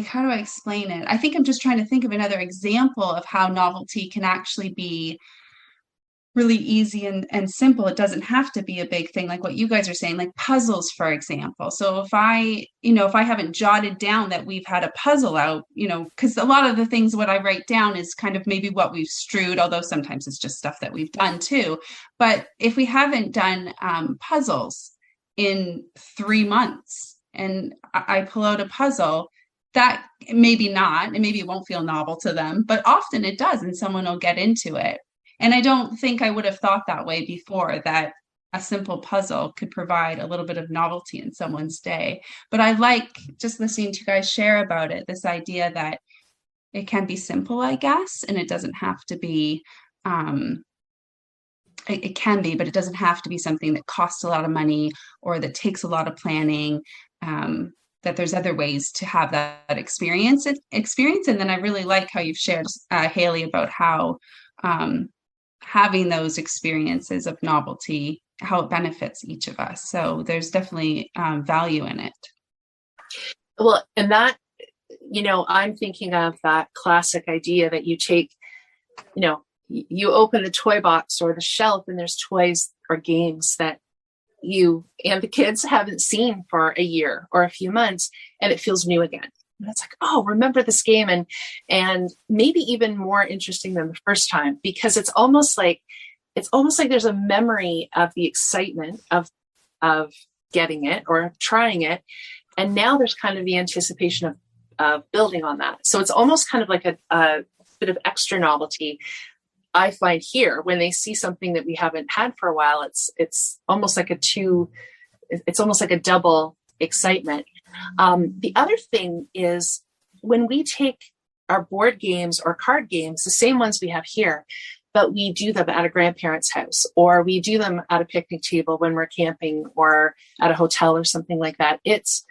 how do I explain it? I think I'm just trying to think of another example of how novelty can actually be really easy and simple. It doesn't have to be a big thing, like what you guys are saying, like puzzles, for example. So if I haven't jotted down that we've had a puzzle out, because a lot of the things, what I write down is kind of maybe what we've strewed, although sometimes it's just stuff that we've done too. But if we haven't done puzzles in 3 months and I pull out a puzzle, that maybe not, and maybe it won't feel novel to them, but often it does, and someone will get into it. And I don't think I would have thought that way before, that a simple puzzle could provide a little bit of novelty in someone's day. But I like just listening to you guys share about it, this idea that it can be simple, I guess, and it doesn't have to be, it can be, but it doesn't have to be something that costs a lot of money or that takes a lot of planning. That there's other ways to have that experience. And then I really like how you've shared, Haley, about how having those experiences of novelty, how it benefits each of us. So there's definitely value in it. Well, and that, I'm thinking of that classic idea that you take, you open the toy box or the shelf and there's toys or games that you and the kids haven't seen for a year or a few months, and it feels new again. And it's like, oh, remember this game, and maybe even more interesting than the first time, because it's almost like there's a memory of the excitement of getting it or trying it, and now there's kind of the anticipation of building on that. So it's almost kind of like a bit of extra novelty. I find here when they see something that we haven't had for a while, it's almost like a double excitement. The other thing is when we take our board games or card games, the same ones we have here, but we do them at a grandparent's house, or we do them at a picnic table when we're camping or at a hotel or something like that. It's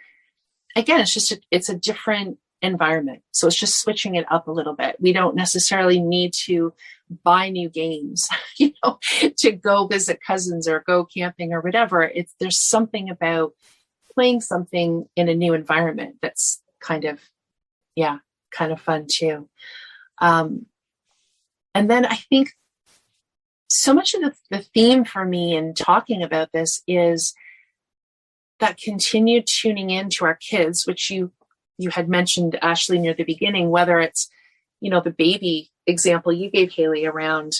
a different environment. So it's just switching it up a little bit. We don't necessarily need to buy new games, to go visit cousins or go camping or whatever. There's something about playing something in a new environment that's kind of fun too. And then I think so much of the theme for me in talking about this is that continued tuning in to our kids, which you had mentioned, Ashley, near the beginning, whether it's, the baby example you gave, Haley, around,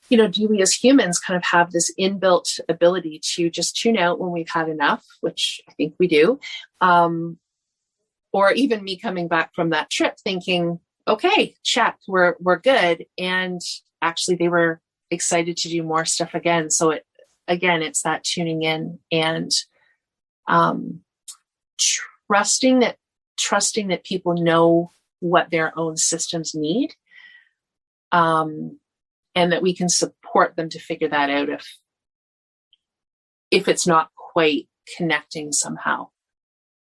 do we as humans kind of have this inbuilt ability to just tune out when we've had enough, which I think we do. Or even me coming back from that trip thinking, okay, check, we're good. And actually they were excited to do more stuff again. So it's that tuning in and trusting that people know what their own systems need, and that we can support support them to figure that out if it's not quite connecting somehow.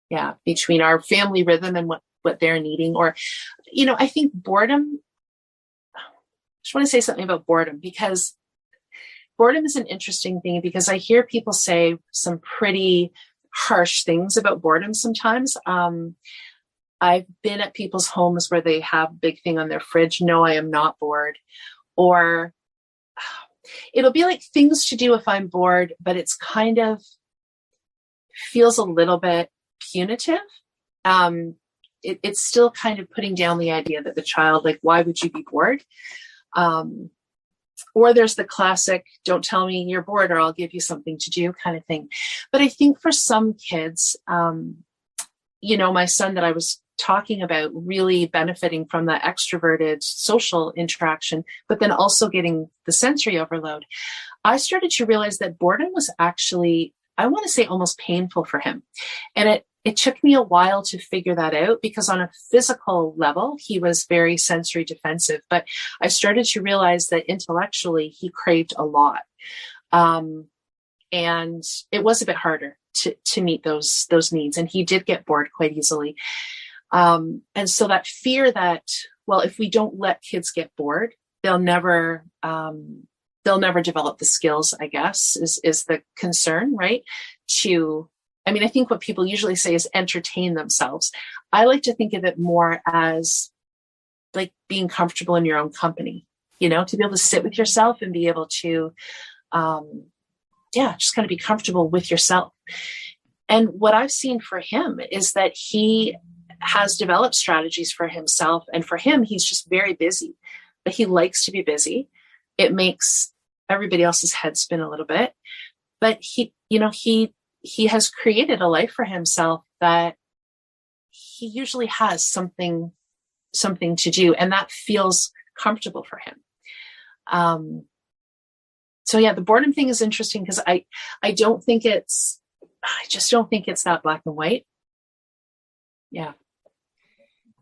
Yeah, between our family rhythm and what they're needing. Or, I think boredom, I just want to say something about boredom, because boredom is an interesting thing, because I hear people say some pretty harsh things about boredom sometimes. I've been at people's homes where they have a big thing on their fridge, "No, I am not bored." Or it'll be like things to do if I'm bored, but it's kind of feels a little bit punitive. It's still kind of putting down the idea that the child, like, why would you be bored? Or there's the classic, "Don't tell me you're bored or I'll give you something to do" kind of thing. But I think for some kids, my son that I was talking about, really benefiting from the extroverted social interaction, but then also getting the sensory overload, I started to realize that boredom was actually, I want to say, almost painful for him. And it took me a while to figure that out, because on a physical level, he was very sensory defensive. But I started to realize that intellectually, he craved a lot. And it was a bit harder to meet those needs. And he did get bored quite easily. And so that fear that, well, if we don't let kids get bored, they'll never develop the skills, I guess, is the concern, right? I think what people usually say is entertain themselves. I like to think of it more as like being comfortable in your own company, to be able to sit with yourself and be able to, just kind of be comfortable with yourself. And what I've seen for him is that he has developed strategies for himself. And for him, he's just very busy, but he likes to be busy. It makes everybody else's head spin a little bit, but he has created a life for himself that he usually has something to do, and that feels comfortable for him. So yeah, the boredom thing is interesting, because I just don't think it's that black and white. Yeah.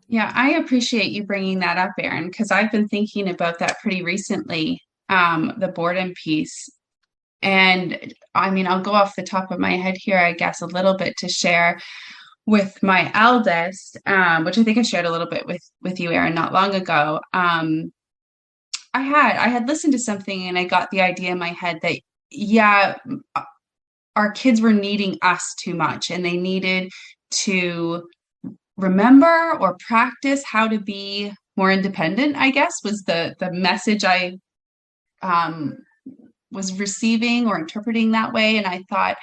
Yeah, I appreciate you bringing that up, Erin, because I've been thinking about that pretty recently, the boredom piece. And I'll go off the top of my head here, I guess, a little bit to share with my eldest, which I think I shared a little bit with you, Erin, not long ago. I had listened to something, and I got the idea in my head that, yeah, our kids were needing us too much, and they needed to remember or practice how to be more independent, I guess, was the message I was receiving or interpreting that way. And I thought,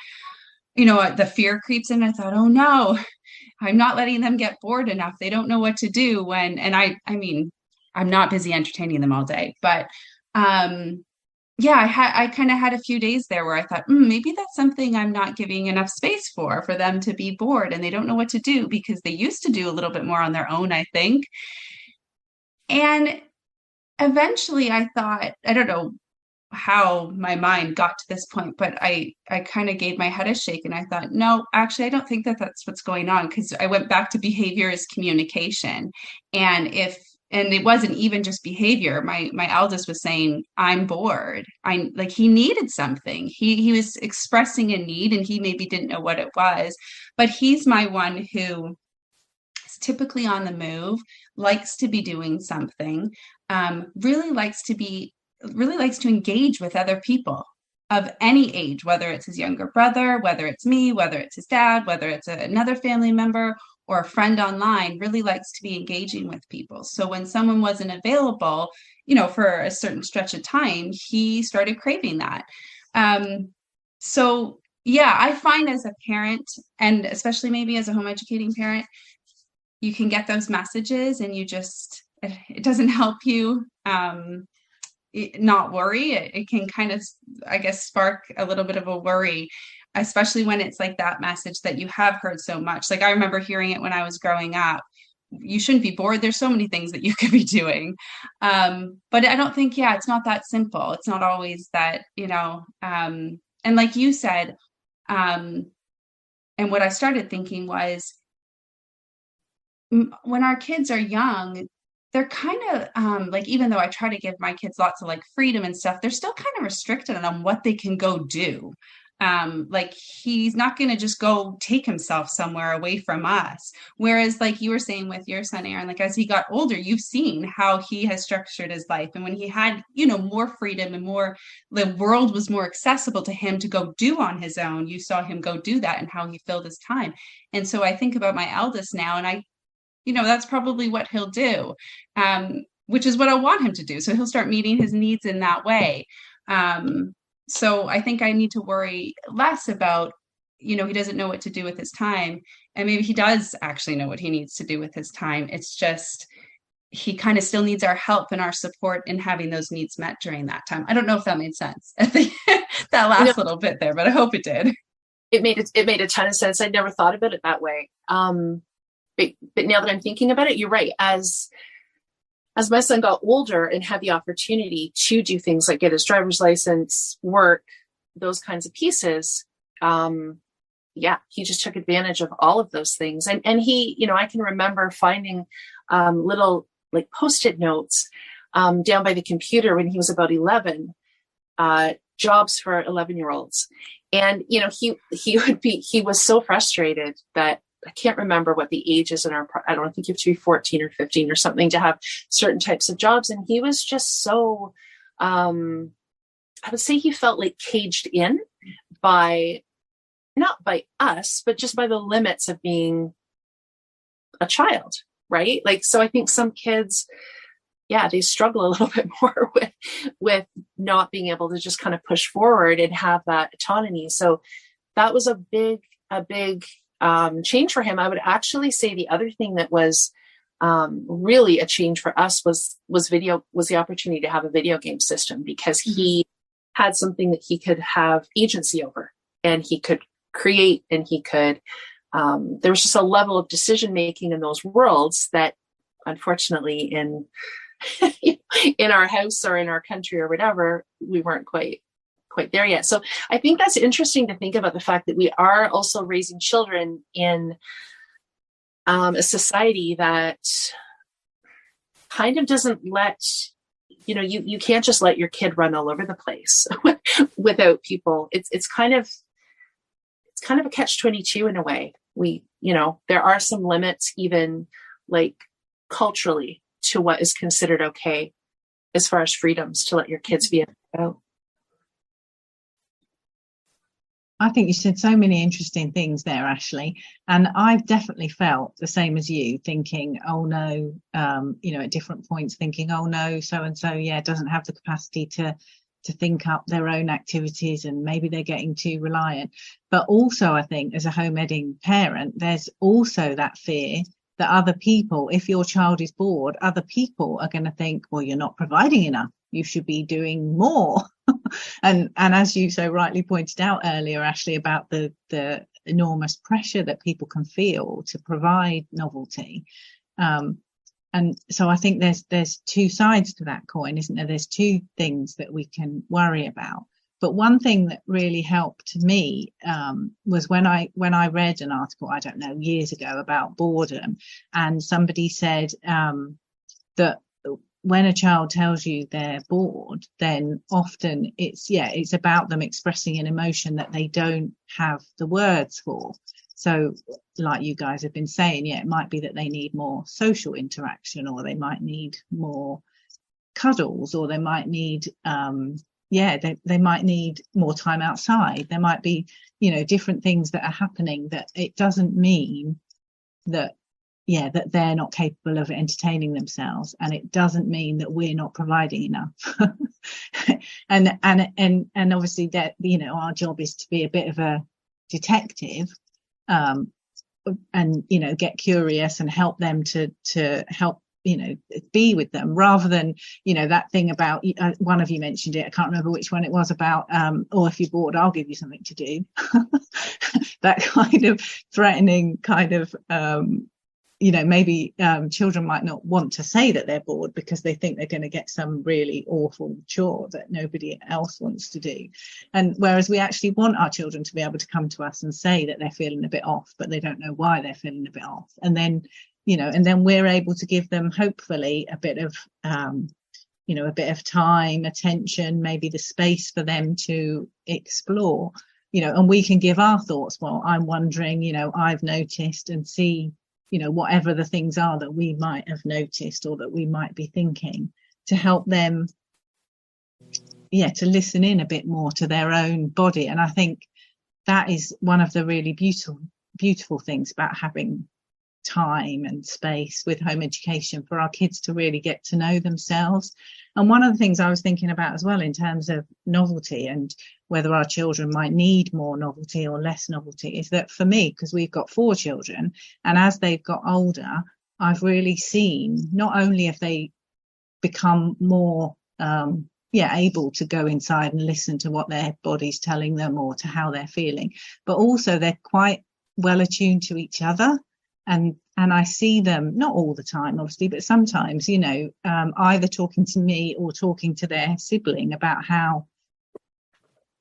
the fear creeps in. I thought, oh no, I'm not letting them get bored enough. They don't know what to do I'm not busy entertaining them all day, but I kind of had a few days there where I thought, maybe that's something I'm not giving enough space for them to be bored, and they don't know what to do, because they used to do a little bit more on their own, I think. And eventually I thought, I don't know how my mind got to this point, but I kind of gave my head a shake, and I thought, no, actually, I don't think that's what's going on, because I went back to behavior as communication. And it wasn't even just behavior. My eldest was saying, I'm bored. He needed something. He was expressing a need, and he maybe didn't know what it was. But he's my one who is typically on the move, likes to be doing something, really likes to engage with other people of any age, whether it's his younger brother, whether it's me, whether it's his dad, whether it's another family member or a friend online, really likes to be engaging with people. So when someone wasn't available, for a certain stretch of time, he started craving that. So yeah, I find as a parent, and especially maybe as a home educating parent, you can get those messages, and it doesn't help you not worry. It can kind of, I guess, spark a little bit of a worry, especially when it's like that message that you have heard so much. Like, I remember hearing it when I was growing up. You shouldn't be bored. There's so many things that you could be doing. But I don't think, it's not that simple. It's not always that, and like you said, and what I started thinking was, when our kids are young, they're kind of like, even though I try to give my kids lots of like freedom and stuff, they're still kind of restricted on what they can go do. Like he's not going to just go take himself somewhere away from us. Whereas like you were saying with your son, Aaron, like as he got older, you've seen how he has structured his life. And when he had, you know, more freedom and more, the world was more accessible to him to go do on his own, you saw him go do that and how he filled his time. And so I think about my eldest now, and I, you know, that's probably what he'll do, which is what I want him to do. So he'll start meeting his needs in that way. So I think I need to worry less about, you know, he doesn't know what to do with his time. And maybe he does actually know what he needs to do with his time. It's just, he kind of still needs our help and our support in having those needs met during that time. I don't know if that made sense. I think that last little bit there, but I hope it did. It made a ton of sense. I'd never thought about it that way. But now that I'm thinking about it, you're right. As my son got older and had the opportunity to do things like get his driver's license, work, those kinds of pieces, he just took advantage of all of those things. And he, you know, I can remember finding little like Post-it notes down by the computer when he was about 11, jobs for 11-year-olds. And, you know, he was so frustrated that I can't remember what the age is I don't think you have to be 14 or 15 or something to have certain types of jobs. And he was just so, I would say he felt like caged in not by us, but just by the limits of being a child, right? Like, so I think some kids, they struggle a little bit more with not being able to just kind of push forward and have that autonomy. So that was a big change for him. I would actually say the other thing that was really a change for us was the opportunity to have a video game system, because he had something that he could have agency over, and he could create, and he could, there was just a level of decision making in those worlds that unfortunately in our house or in our country or whatever, we weren't quite there yet. So I think that's interesting to think about, the fact that we are also raising children in a society that kind of doesn't let, you know, you can't just let your kid run all over the place without people. It's kind of a catch-22 in a way. We, you know, there are some limits, even like culturally, to what is considered okay as far as freedoms to let your kids be out. I think you said so many interesting things there, Ashley. And I've definitely felt the same as you, thinking, oh no, you know, at different points thinking, oh no, so-and-so, doesn't have the capacity to think up their own activities, and maybe they're getting too reliant. But also, I think as a home-editing parent, there's also that fear that other people, if your child is bored, other people are going to think, well, you're not providing enough, you should be doing more. and as you so rightly pointed out earlier, Ashley, about the enormous pressure that people can feel to provide novelty. And so I think there's two sides to that coin, isn't there? There's two things that we can worry about. But one thing that really helped me was when I read an article, I don't know, years ago, about boredom, and somebody said that when a child tells you they're bored, then often it's about them expressing an emotion that they don't have the words for. So like you guys have been saying, it might be that they need more social interaction, or they might need more cuddles, or they might need they might need more time outside. There might be, you know, different things that are happening, that it doesn't mean that that they're not capable of entertaining themselves, and it doesn't mean that we're not providing enough. and obviously that, you know, our job is to be a bit of a detective, and, you know, get curious and help them to help, you know, be with them, rather than, you know, that thing about, one of you mentioned it, I can't remember which one it was, about if you're bored, I'll give you something to do. That kind of threatening kind of you know, maybe children might not want to say that they're bored because they think they're going to get some really awful chore that nobody else wants to do. And whereas we actually want our children to be able to come to us and say that they're feeling a bit off, but they don't know why they're feeling a bit off. And then, and then we're able to give them hopefully a bit of a bit of time, attention, maybe the space for them to explore, and we can give our thoughts. Well, I'm wondering, I've noticed, and see, whatever the things are that we might have noticed or that we might be thinking, to help them, to listen in a bit more to their own body. And I think that is one of the really beautiful things about having time and space with home education, for our kids to really get to know themselves. And one of the things I was thinking about as well in terms of novelty and whether our children might need more novelty or less novelty, is that for me, because we've got 4 children, and as they've got older, I've really seen not only have they become more able to go inside and listen to what their body's telling them or to how they're feeling, but also they're quite well attuned to each other. And I see them, not all the time, obviously, but sometimes, either talking to me or talking to their sibling about how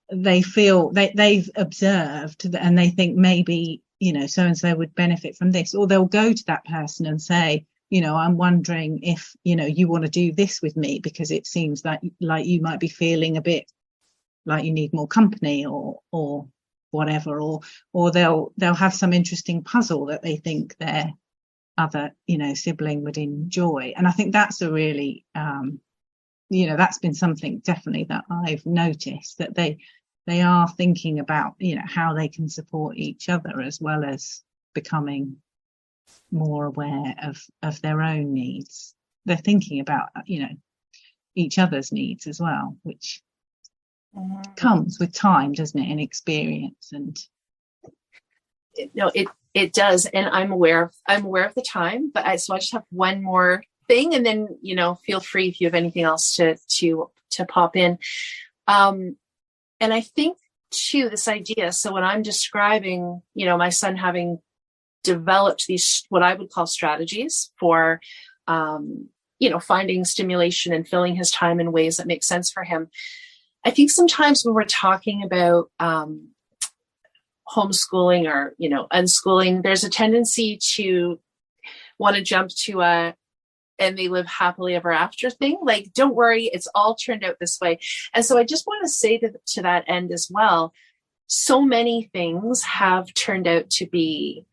they feel, they've observed and they think maybe, so-and-so would benefit from this. Or they'll go to that person and say, I'm wondering if, you want to do this with me, because it seems like you might be feeling a bit like you need more company or whatever, or they'll have some interesting puzzle that they think their other sibling would enjoy. And I think that's a really that's been something definitely that I've noticed, that they are thinking about how they can support each other, as well as becoming more aware of their own needs. They're thinking about each other's needs as well, which comes with time, doesn't it, and experience. And it does. And I'm aware of the time, but I just have one more thing, and then feel free if you have anything else to pop in. And I think too, this idea, so when I'm describing my son having developed these what I would call strategies for finding stimulation and filling his time in ways that make sense for him, I think sometimes when we're talking about homeschooling or, unschooling, there's a tendency to want to jump to and they live happily ever after thing. Like, don't worry, it's all turned out this way. And so I just want to say to that end as well, so many things have turned out to be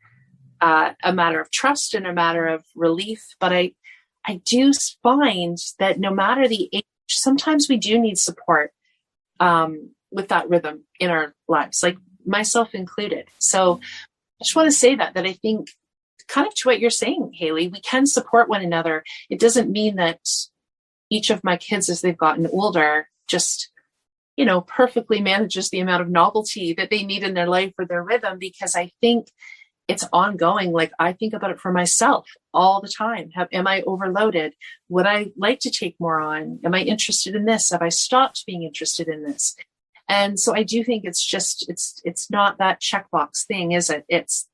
a matter of trust and a matter of relief. But I do find that no matter the age, sometimes we do need support with that rhythm in our lives, like myself included. So I just want to say that I think, kind of to what you're saying, Haley, we can support one another. It doesn't mean that each of my kids, as they've gotten older, just, perfectly manages the amount of novelty that they need in their life or their rhythm, because I think it's ongoing. Like, I think about it for myself all the time. Am I overloaded? Would I like to take more on? Am I interested in this? Have I stopped being interested in this? And so I do think it's not that checkbox thing, is it? It's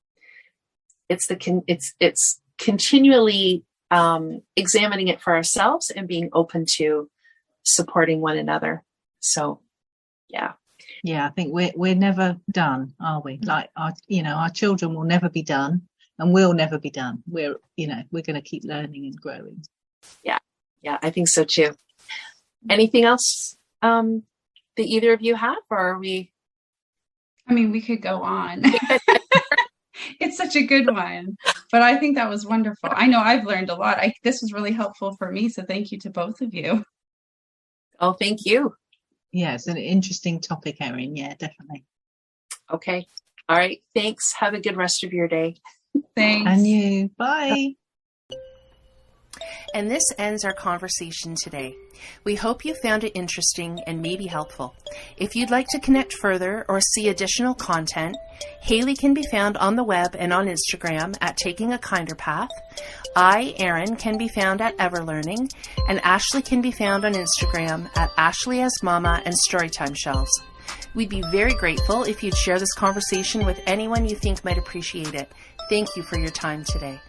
continually examining it for ourselves and being open to supporting one another. So, yeah. Yeah, I think we're never done, are we? Like, our children will never be done, and we'll never be done. We're going to keep learning and growing. Yeah, I think so too. Anything else that either of you have, or are we? I mean, we could go on. It's such a good one, but I think that was wonderful. I know I've learned a lot. This was really helpful for me, so thank you to both of you. Oh, thank you. Yeah, it's an interesting topic, Erin. Yeah, definitely. Okay. All right. Thanks. Have a good rest of your day. Thanks. And you. Bye. And this ends our conversation today. We hope you found it interesting and maybe helpful. If you'd like to connect further or see additional content, Haley can be found on the web and on Instagram at Taking a Kinder Path. I, Erin, can be found at Everlearning, and Ashley can be found on Instagram at Ashley as Mama and Storytime Shelves. We'd be very grateful if you'd share this conversation with anyone you think might appreciate it. Thank you for your time today.